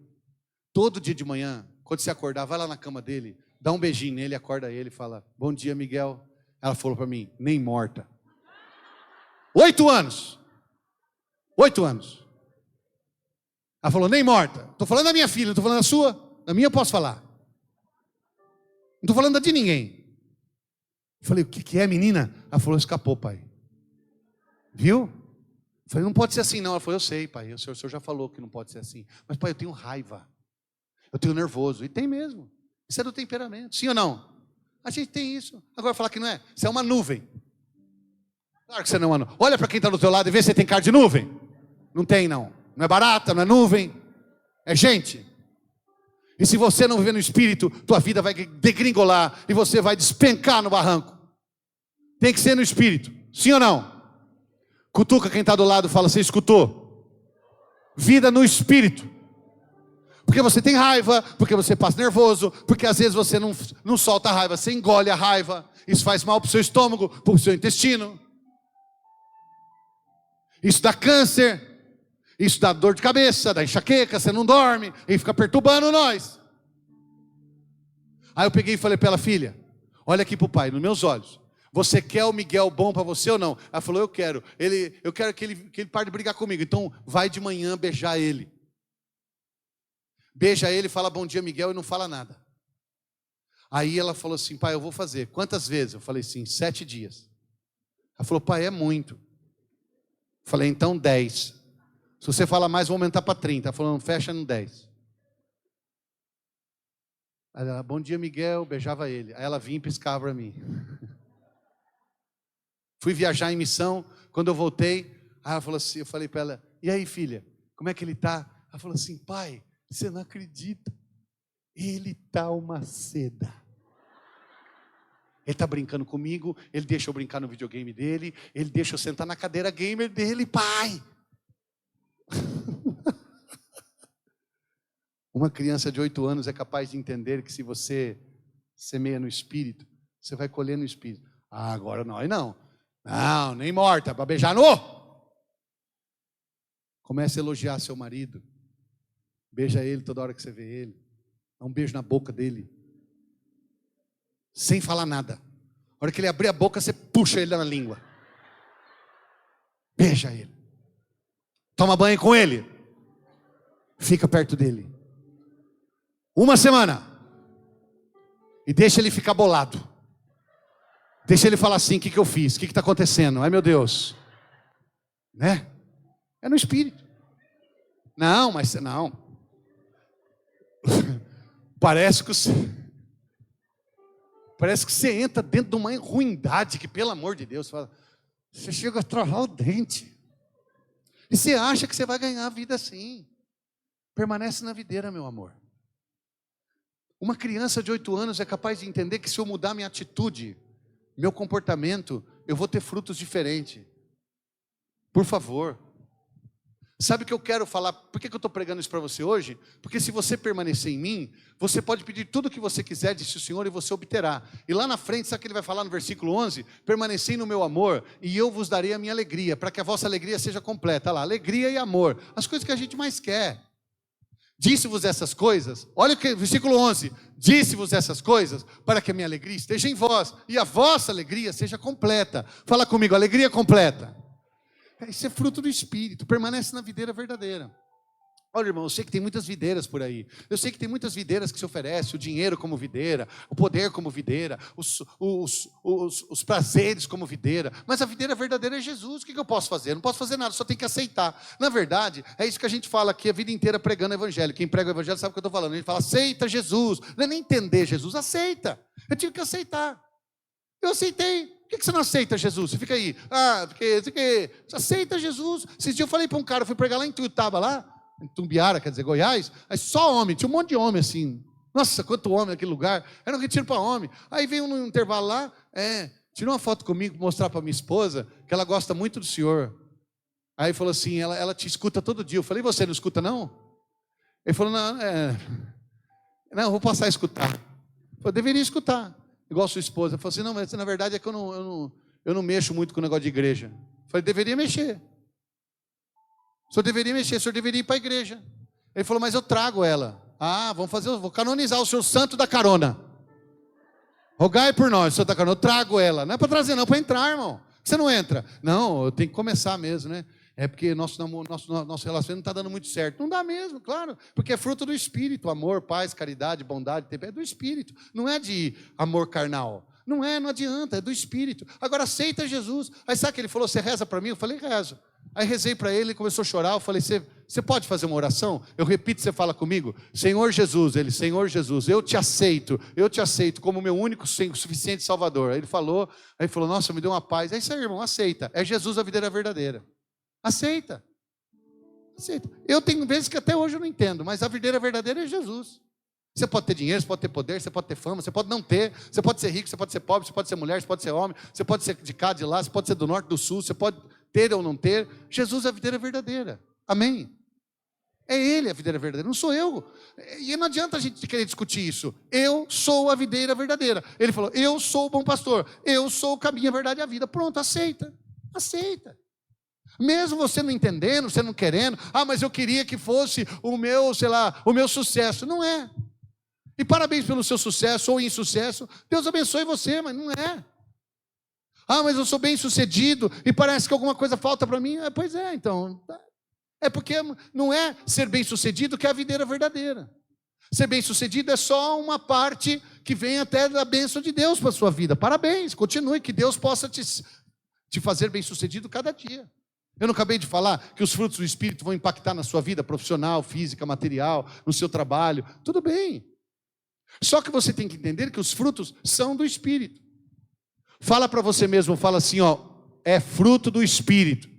todo dia de manhã, quando você acordar, vai lá na cama dele, dá um beijinho nele, acorda ele e fala, bom dia, Miguel. Ela falou para mim, nem morta. 8 anos. 8 anos. Ela falou, nem morta. Estou falando da minha filha, não estou falando da sua. Da minha eu posso falar. Não estou falando da de ninguém. Eu falei, o que é, menina? Ela falou, escapou, pai. Viu? Eu falei, não pode ser assim, não. Ela falou, eu sei, pai. O senhor já falou que não pode ser assim. Mas, pai, eu tenho raiva. Eu tenho nervoso. E tem mesmo. Isso é do temperamento. Sim ou não? A gente tem isso. Agora falar que não é. Você é uma nuvem. Claro que você não é uma nuvem. Olha para quem está do teu lado e vê se você tem cara de nuvem. Não tem, não. Não é barata, não é nuvem. É gente. E se você não viver no Espírito, tua vida vai degringolar e você vai despencar no barranco. Tem que ser no Espírito. Sim ou não? Cutuca quem está do lado e fala, você escutou? Vida no Espírito. Porque você tem raiva, porque você passa nervoso, porque às vezes você não solta a raiva, você engole a raiva. Isso faz mal para o seu estômago, para o seu intestino. Isso dá câncer. Isso dá dor de cabeça, dá enxaqueca, você não dorme, e fica perturbando nós. Aí eu peguei e falei para ela, filha, olha aqui para o pai, nos meus olhos. Você quer o Miguel bom para você ou não? Ela falou, eu quero. Eu quero que ele pare de brigar comigo. Então vai de manhã beijar ele. Beija ele, fala bom dia, Miguel, e não fala nada. Aí ela falou assim, pai, eu vou fazer. Quantas vezes? Eu falei assim, 7 dias. Ela falou, pai, é muito. Eu falei, então 10. Se você falar mais, vou aumentar para 30. Falando, fecha no 10. Aí ela, bom dia, Miguel, beijava ele. Aí ela vinha e piscava para mim. Fui viajar em missão, quando eu voltei, aí ela falou assim, eu falei para ela, e aí filha, como é que ele está? Ela falou assim, pai, você não acredita, ele está uma seda. Ele está brincando comigo, ele deixa eu brincar no videogame dele, ele deixa eu sentar na cadeira gamer dele, pai. Uma criança de 8 anos é capaz de entender que se você semeia no espírito, você vai colher no espírito. Ah, agora nós não. Não, nem morta, para beijar no. Comece a elogiar seu marido. Beija ele toda hora que você vê ele. Dá um beijo na boca dele. Sem falar nada. A hora que ele abrir a boca, você puxa ele na língua. Beija ele. Toma banho com ele. Fica perto dele. 1 semana. E deixa ele ficar bolado. Deixa ele falar assim, o que eu fiz? O que está acontecendo? Ai meu Deus. Né? É no espírito. Não, mas não. Parece que você entra dentro de uma ruindade que, pelo amor de Deus, você chega a travar o dente. E você acha que você vai ganhar a vida assim. Permanece na videira, meu amor. Uma criança de 8 anos é capaz de entender que se eu mudar minha atitude, meu comportamento, eu vou ter frutos diferentes. Por favor. Sabe o que eu quero falar? Por que eu estou pregando isso para você hoje? Porque se você permanecer em mim, você pode pedir tudo o que você quiser, disse o Senhor, e você obterá. E lá na frente, sabe o que ele vai falar no versículo 11? Permanecei no meu amor, e eu vos darei a minha alegria, para que a vossa alegria seja completa. Olha lá, alegria e amor, as coisas que a gente mais quer. Disse-vos essas coisas, olha o que, versículo 11, disse-vos essas coisas, para que a minha alegria esteja em vós, e a vossa alegria seja completa. Fala comigo, alegria completa. Isso é fruto do Espírito, permanece na videira verdadeira. Olha, irmão, eu sei que tem muitas videiras por aí. Eu sei que tem muitas videiras que se oferecem, o dinheiro como videira, o poder como videira, os prazeres como videira. Mas a videira verdadeira é Jesus. O que eu posso fazer? Eu não posso fazer nada, só tenho que aceitar. Na verdade, é isso que a gente fala aqui a vida inteira pregando o Evangelho. Quem prega o Evangelho sabe o que eu estou falando. A gente fala, aceita Jesus. Não é nem entender Jesus, aceita. Eu tive que aceitar. Eu aceitei. Por que você não aceita Jesus? Você fica aí. Você aceita Jesus. Esses dias eu falei para um cara, eu fui pregar lá em Tuiutaba, lá. Em Tumbiara, quer dizer, Goiás, aí só homem, tinha um monte de homem assim, nossa, quanto homem naquele lugar, era um retiro para homem, aí veio um intervalo lá, tirou uma foto comigo, mostrar para minha esposa, que ela gosta muito do Senhor, aí falou assim, ela te escuta todo dia, eu falei, você não escuta não? Ele falou, não, eu vou passar a escutar, eu deveria escutar, igual sua esposa, eu falei assim, não, mas na verdade é que eu não mexo muito com o negócio de igreja, eu falei, deveria mexer, o senhor deveria mexer, o senhor deveria ir para a igreja. Ele falou, mas eu trago ela. Vou canonizar o senhor santo da carona. Rogai por nós, santo da carona, eu trago ela. Não é para trazer não, é para entrar, irmão. Você não entra? Não, eu tenho que começar mesmo, né? É porque nosso relacionamento não está dando muito certo. Não dá mesmo, claro, porque é fruto do Espírito. Amor, paz, caridade, bondade, é do Espírito. Não é de amor carnal. Não adianta, é do Espírito. Agora aceita Jesus. Aí sabe que ele falou, você reza para mim? Eu falei, rezo. Aí rezei para ele, ele começou a chorar, eu falei, você pode fazer uma oração? Eu repito, você fala comigo, Senhor Jesus, Senhor Jesus, eu te aceito como meu único, suficiente Salvador. Aí ele falou, nossa, me deu uma paz. É isso aí, irmão, aceita, é Jesus a videira verdadeira. Aceita. Eu tenho vezes que até hoje eu não entendo, mas a videira verdadeira é Jesus. Você pode ter dinheiro, você pode ter poder, você pode ter fama, você pode não ter, você pode ser rico, você pode ser pobre, você pode ser mulher, você pode ser homem, você pode ser de cá, de lá, você pode ser do norte, do sul, você pode ter ou não ter. Jesus é a videira verdadeira. Amém? É Ele a videira verdadeira, não sou eu. E não adianta a gente querer discutir isso. Eu sou a videira verdadeira. Ele falou, eu sou o bom pastor, eu sou o caminho, a verdade e a vida. Pronto, aceita. Mesmo você não entendendo, você não querendo, mas eu queria que fosse o meu, o meu sucesso. Não é. E parabéns pelo seu sucesso ou insucesso. Deus abençoe você, mas não é. Mas eu sou bem sucedido e parece que alguma coisa falta para mim. Pois é, então. É porque não é ser bem sucedido que é a videira verdadeira. Ser bem sucedido é só uma parte que vem até da bênção de Deus para a sua vida. Parabéns, continue, que Deus possa te fazer bem sucedido cada dia. Eu não acabei de falar que os frutos do Espírito vão impactar na sua vida profissional, física, material, no seu trabalho. Tudo bem. Só que você tem que entender que os frutos são do Espírito. Fala para você mesmo, fala assim, ó, é fruto do Espírito.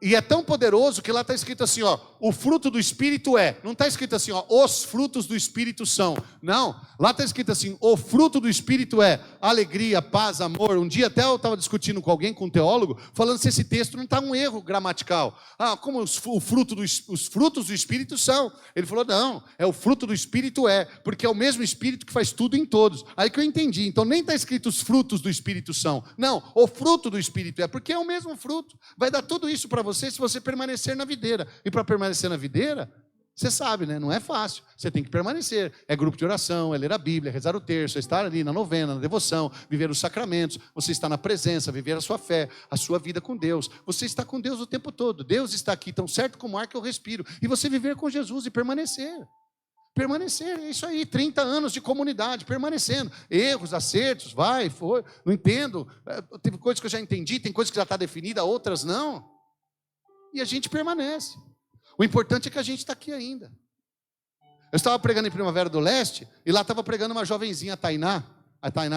E é tão poderoso que lá está escrito assim, ó, o fruto do Espírito é. Não está escrito assim, ó, os frutos do Espírito são. Não, lá está escrito assim, o fruto do Espírito é alegria, paz, amor. Um dia até eu estava discutindo com alguém, com um teólogo, falando se esse texto não está um erro gramatical. Como os frutos do Espírito são. Ele falou, não, é o fruto do Espírito é, porque é o mesmo Espírito que faz tudo em todos. Aí que eu entendi, então nem está escrito os frutos do Espírito são. Não, o fruto do Espírito é, porque é o mesmo fruto. Vai dar tudo isso para você se você permanecer na videira. E para permanecer na videira, você sabe, né? Não é fácil. Você tem que permanecer. É grupo de oração, é ler a Bíblia, é rezar o terço, é estar ali na novena, na devoção, viver os sacramentos. Você está na presença, viver a sua fé, a sua vida com Deus. Você está com Deus o tempo todo. Deus está aqui tão certo como o ar que eu respiro. E você viver com Jesus e permanecer. Permanecer, é isso aí, 30 anos de comunidade, permanecendo. Erros, acertos, vai, foi, não entendo. Teve coisas que eu já entendi, tem coisas que já está definida, outras não. E a gente permanece. O importante é que a gente está aqui ainda. Eu estava pregando em Primavera do Leste, e lá estava pregando uma jovenzinha, a Tainá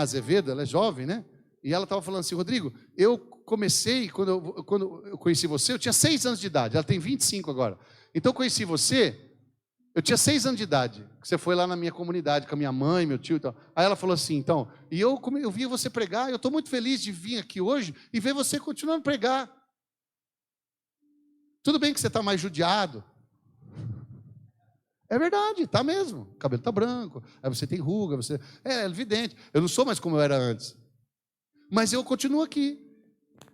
Azevedo, ela é jovem, né? E ela estava falando assim, Rodrigo, eu comecei, quando eu conheci você, eu tinha 6 anos de idade, ela tem 25 agora. Então eu conheci você, eu tinha 6 anos de idade, que você foi lá na minha comunidade, com a minha mãe, meu tio e tal. Aí ela falou assim, então, e eu vi você pregar, eu estou muito feliz de vir aqui hoje e ver você continuando a pregar. Tudo bem que você está mais judiado. É verdade, está mesmo. O cabelo está branco, aí você tem ruga, é evidente. Eu não sou mais como eu era antes. Mas eu continuo aqui.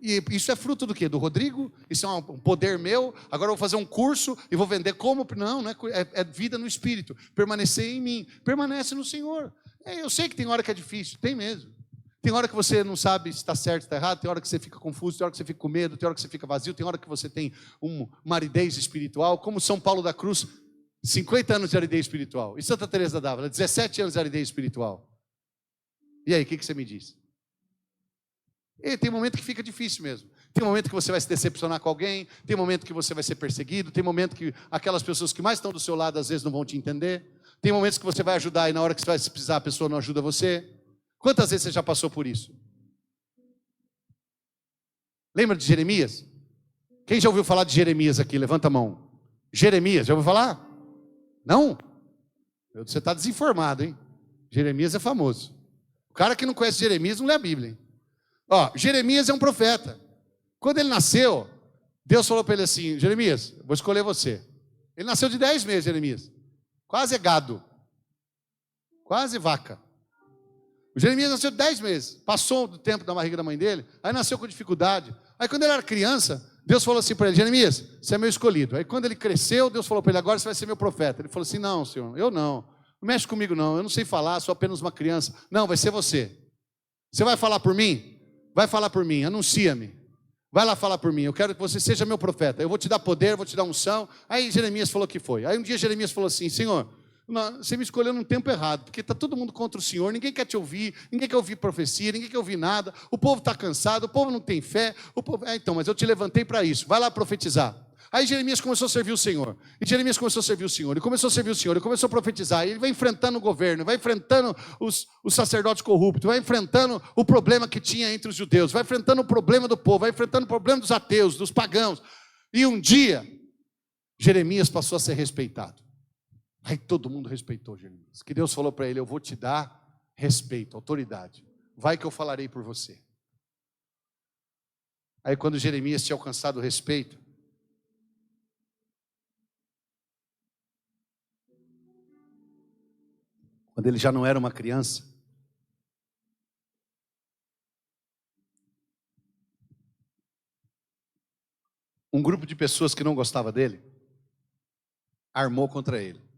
E isso é fruto do quê? Do Rodrigo? Isso é um poder meu? Agora eu vou fazer um curso e vou vender como? Não, é vida no Espírito. Permanecer em mim. Permanece no Senhor. Eu sei que tem hora que é difícil, tem mesmo. Tem hora que você não sabe se está certo ou está errado, tem hora que você fica confuso, tem hora que você fica com medo, tem hora que você fica vazio, tem hora que você tem uma aridez espiritual, como São Paulo da Cruz, 50 anos de aridez espiritual. E Santa Teresa d'Ávila, 17 anos de aridez espiritual. E aí, o que você me diz? Tem momento que fica difícil mesmo. Tem momento que você vai se decepcionar com alguém, tem momento que você vai ser perseguido, tem momento que aquelas pessoas que mais estão do seu lado às vezes não vão te entender, tem momentos que você vai ajudar e na hora que você vai precisar a pessoa não ajuda você. Quantas vezes você já passou por isso? Lembra de Jeremias? Quem já ouviu falar de Jeremias aqui? Levanta a mão. Jeremias, já ouviu falar? Não? Você está desinformado, hein? Jeremias é famoso. O cara que não conhece Jeremias não lê a Bíblia, hein? Jeremias é um profeta. Quando ele nasceu, Deus falou para ele assim, Jeremias, vou escolher você. Ele nasceu de 10 meses, Jeremias. Quase é gado. Quase vaca. O Jeremias nasceu de 10 meses, passou do tempo da barriga da mãe dele, aí nasceu com dificuldade. Aí quando ele era criança, Deus falou assim para ele, Jeremias, você é meu escolhido. Aí quando ele cresceu, Deus falou para ele, agora você vai ser meu profeta. Ele falou assim, não, Senhor, eu não mexe comigo não, eu não sei falar, sou apenas uma criança. Não, vai ser você. Você vai falar por mim? Vai falar por mim, anuncia-me. Vai lá falar por mim, eu quero que você seja meu profeta. Eu vou te dar poder, vou te dar unção. Aí Jeremias falou que foi. Aí um dia Jeremias falou assim, Senhor, você me escolheu num tempo errado, porque está todo mundo contra o Senhor, ninguém quer te ouvir, ninguém quer ouvir profecia, ninguém quer ouvir nada, o povo está cansado, o povo não tem fé, então, mas eu te levantei para isso, vai lá profetizar. Aí Jeremias começou a servir o Senhor, e Jeremias começou a servir o Senhor, e começou a servir o Senhor, e começou a profetizar, e ele vai enfrentando o governo, vai enfrentando os sacerdotes corruptos, vai enfrentando o problema que tinha entre os judeus, vai enfrentando o problema do povo, vai enfrentando o problema dos ateus, dos pagãos, e um dia, Jeremias passou a ser respeitado. Aí todo mundo respeitou Jeremias. Que Deus falou para ele, eu vou te dar respeito, autoridade. Vai que eu falarei por você. Aí quando Jeremias tinha alcançado o respeito, quando ele já não era uma criança, um grupo de pessoas que não gostava dele, armou contra ele.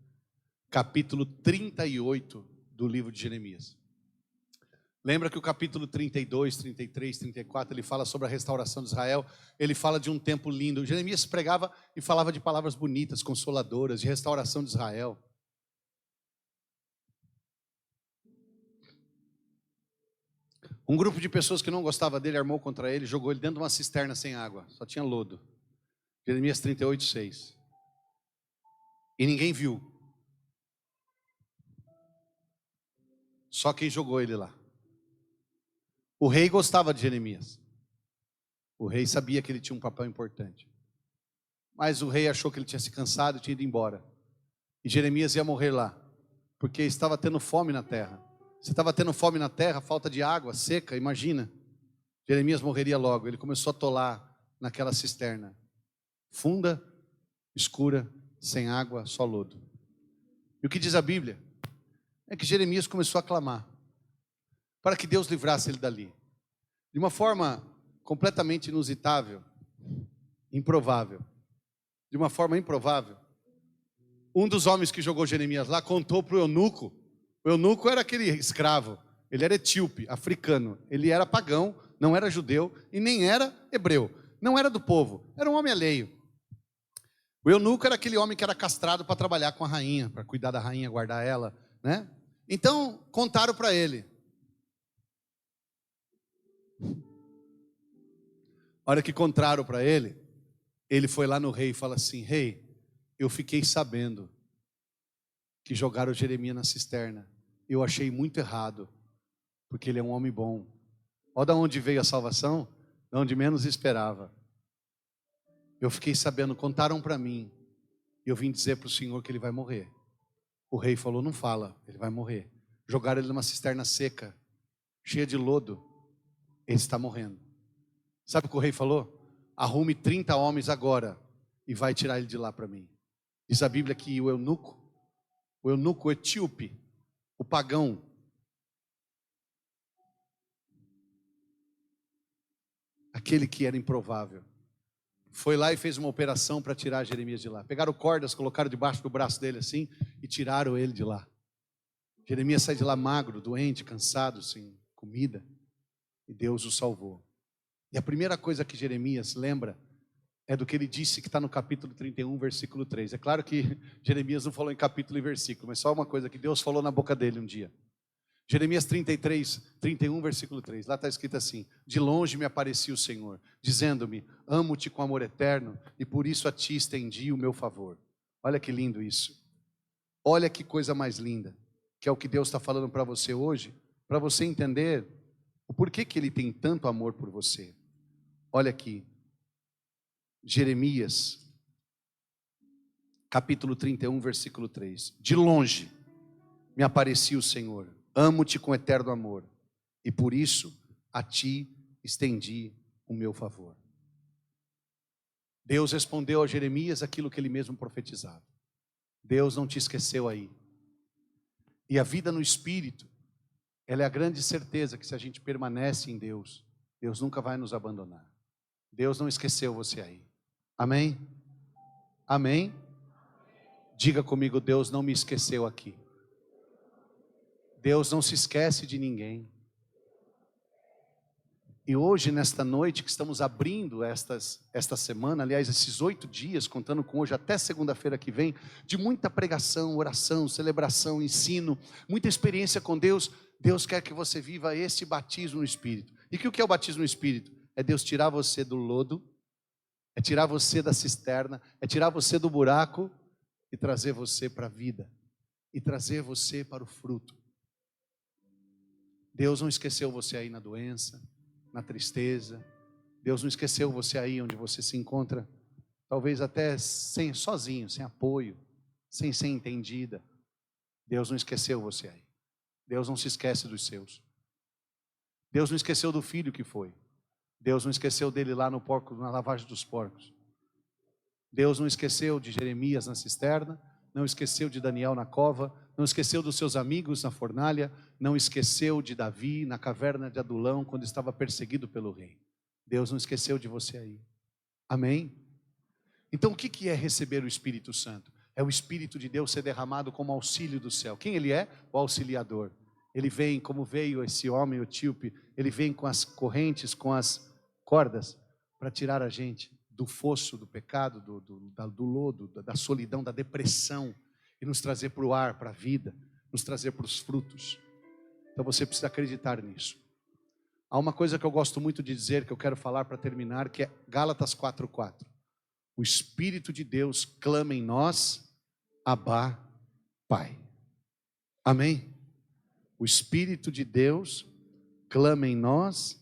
Capítulo 38 do livro de Jeremias. Lembra que o capítulo 32, 33, 34, ele fala sobre a restauração de Israel, ele fala de um tempo lindo. Jeremias pregava e falava de palavras bonitas, consoladoras, de restauração de Israel. Um grupo de pessoas que não gostava dele armou contra ele, jogou ele dentro de uma cisterna sem água, só tinha lodo. Jeremias 38:6. E ninguém viu. Só quem jogou ele lá. O rei gostava de Jeremias. O rei sabia que ele tinha um papel importante. Mas o rei achou que ele tinha se cansado e tinha ido embora. E Jeremias ia morrer lá, porque estava tendo fome na terra. Se estava tendo fome na terra, falta de água, seca, imagina. Jeremias morreria logo. Ele começou a tolar naquela cisterna. Funda, escura, sem água, só lodo. E o que diz a Bíblia? É que Jeremias começou a clamar para que Deus livrasse ele dali. De uma forma completamente inusitável, improvável. De uma forma improvável. Um dos homens que jogou Jeremias lá contou para o eunuco. O eunuco era aquele escravo. Ele era etíope, africano. Ele era pagão, não era judeu e nem era hebreu. Não era do povo, era um homem alheio. O eunuco era aquele homem que era castrado para trabalhar com a rainha, para cuidar da rainha, guardar ela, né? Então, contaram para ele. A hora que contaram para ele, ele foi lá no rei e falou assim: rei, eu fiquei sabendo que jogaram Jeremias na cisterna. Eu achei muito errado, porque ele é um homem bom. Olha de onde veio a salvação, de onde menos esperava. Eu fiquei sabendo, contaram para mim, e eu vim dizer para o Senhor que ele vai morrer. O rei falou: não fala, ele vai morrer. Jogaram ele numa cisterna seca, cheia de lodo. Ele está morrendo. Sabe o que o rei falou? Arrume 30 homens agora e vai tirar ele de lá para mim. Diz a Bíblia que o eunuco etíope, o pagão, aquele que era improvável, foi lá e fez uma operação para tirar Jeremias de lá. Pegaram cordas, colocaram debaixo do braço dele assim e tiraram ele de lá. Jeremias sai de lá magro, doente, cansado, sem comida, e Deus o salvou. E a primeira coisa que Jeremias lembra é do que ele disse, que está no capítulo 31, versículo 3. É claro que Jeremias não falou em capítulo e versículo, mas só uma coisa que Deus falou na boca dele um dia. Jeremias 33, 31, versículo 3. Lá está escrito assim: de longe me aparecia o Senhor, dizendo-me: amo-te com amor eterno, e por isso a ti estendi o meu favor. Olha que lindo isso. Olha que coisa mais linda, que é o que Deus está falando para você hoje, para você entender o porquê que Ele tem tanto amor por você. Olha aqui, Jeremias, capítulo 31, versículo 3. De longe me aparecia o Senhor, amo-te com eterno amor, e por isso a ti estendi o meu favor. Deus respondeu a Jeremias aquilo que ele mesmo profetizava. Deus não te esqueceu aí. E a vida no Espírito, ela é a grande certeza que se a gente permanece em Deus, Deus nunca vai nos abandonar. Deus não esqueceu você aí. Amém? Amém? Diga comigo: Deus não me esqueceu aqui. Deus não se esquece de ninguém. E hoje, nesta noite que estamos abrindo esta semana, aliás, esses 8 dias, contando com hoje até segunda-feira que vem, de muita pregação, oração, celebração, ensino, muita experiência com Deus. Deus quer que você viva esse batismo no Espírito. E o que é o batismo no Espírito? É Deus tirar você do lodo, é tirar você da cisterna, é tirar você do buraco e trazer você para a vida, e trazer você para o fruto. Deus não esqueceu você aí na doença, na tristeza. Deus não esqueceu você aí onde você se encontra, talvez até sozinho, sem apoio, sem ser entendida. Deus não esqueceu você aí. Deus não se esquece dos seus. Deus não esqueceu do filho que foi. Deus não esqueceu dele lá no porco, na lavagem dos porcos. Deus não esqueceu de Jeremias na cisterna, não esqueceu de Daniel na cova, não esqueceu dos seus amigos na fornalha, não esqueceu de Davi na caverna de Adulão, quando estava perseguido pelo rei. Deus não esqueceu de você aí. Amém? Então o que é receber o Espírito Santo? É o Espírito de Deus ser derramado como auxílio do céu. Quem ele é? O auxiliador. Ele vem, como veio esse homem etíope, ele vem com as correntes, com as cordas, para tirar a gente do fosso, do pecado, do lodo, da solidão, da depressão, e nos trazer para o ar, para a vida, nos trazer para os frutos. Então você precisa acreditar nisso. Há uma coisa que eu gosto muito de dizer, que eu quero falar para terminar, que é Gálatas 4:4. O Espírito de Deus clama em nós, Abá, Pai. Amém? O Espírito de Deus clama em nós,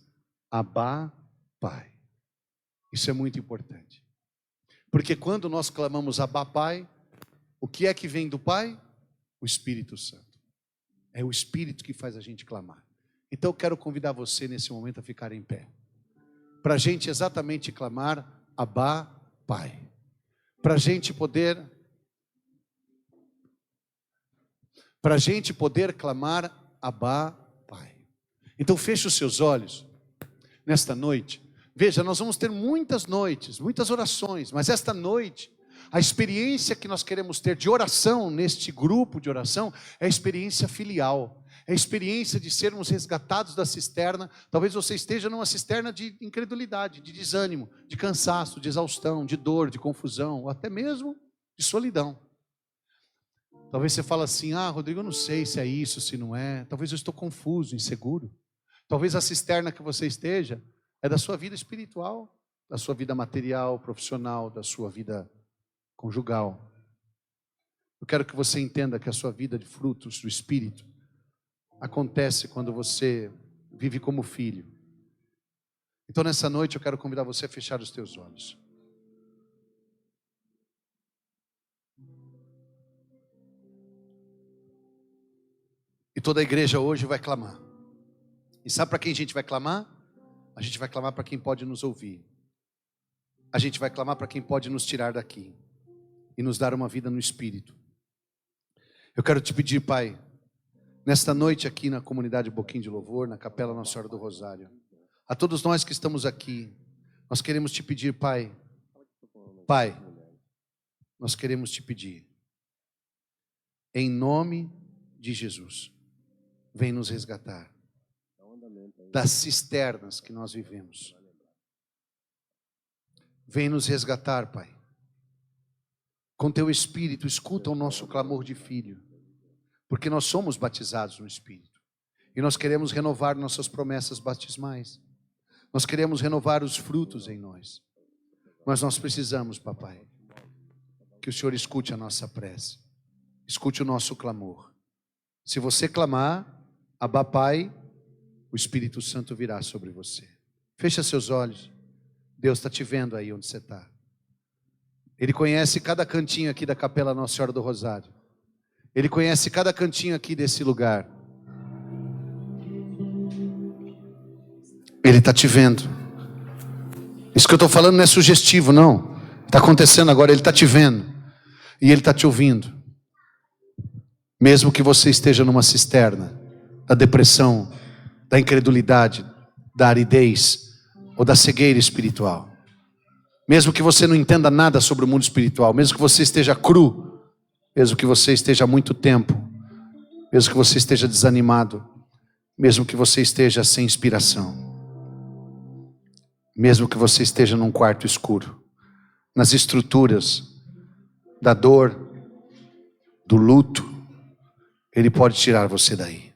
Abá, Pai. Isso é muito importante. Porque quando nós clamamos Abá, Pai, o que é que vem do Pai? O Espírito Santo. É o Espírito que faz a gente clamar. Então eu quero convidar você nesse momento a ficar em pé. Para a gente exatamente clamar Abá, Pai. Para a gente poder clamar Abá, Pai. Então feche os seus olhos nesta noite. Veja, nós vamos ter muitas noites, muitas orações, mas esta noite, a experiência que nós queremos ter de oração neste grupo de oração é a experiência filial. É a experiência de sermos resgatados da cisterna. Talvez você esteja numa cisterna de incredulidade, de desânimo, de cansaço, de exaustão, de dor, de confusão, ou até mesmo de solidão. Talvez você fale assim, Rodrigo, eu não sei se é isso, se não é. Talvez eu estou confuso, inseguro. Talvez a cisterna que você esteja é da sua vida espiritual, da sua vida material, profissional, da sua vida conjugal. Eu quero que você entenda que a sua vida de frutos do Espírito acontece quando você vive como filho. Então nessa noite eu quero convidar você a fechar os teus olhos. E toda a igreja hoje vai clamar. E sabe para quem a gente vai clamar? A gente vai clamar para quem pode nos ouvir. A gente vai clamar para quem pode nos tirar daqui e nos dar uma vida no Espírito. Eu quero te pedir, Pai, nesta noite aqui na comunidade Boquim de Louvor, na Capela Nossa Senhora do Rosário, a todos nós que estamos aqui, nós queremos te pedir, Pai, nós queremos te pedir, em nome de Jesus, vem nos resgatar das cisternas que nós vivemos. Vem nos resgatar, Pai. Com teu Espírito, escuta o nosso clamor de filho, porque nós somos batizados no Espírito. E nós queremos renovar nossas promessas batismais. Nós queremos renovar os frutos em nós. Mas nós precisamos, papai, que o Senhor escute a nossa prece. Escute o nosso clamor. Se você clamar, Abá, Pai, o Espírito Santo virá sobre você. Fecha seus olhos. Deus está te vendo aí onde você está. Ele conhece cada cantinho aqui da Capela Nossa Senhora do Rosário. Ele conhece cada cantinho aqui desse lugar. Ele está te vendo. Isso que eu estou falando não é sugestivo, não. Está acontecendo agora, Ele está te vendo. E Ele está te ouvindo. Mesmo que você esteja numa cisterna da depressão, da incredulidade, da aridez ou da cegueira espiritual. Mesmo que você não entenda nada sobre o mundo espiritual, mesmo que você esteja cru, mesmo que você esteja há muito tempo, mesmo que você esteja desanimado, mesmo que você esteja sem inspiração, mesmo que você esteja num quarto escuro, nas estruturas da dor, do luto, Ele pode tirar você daí.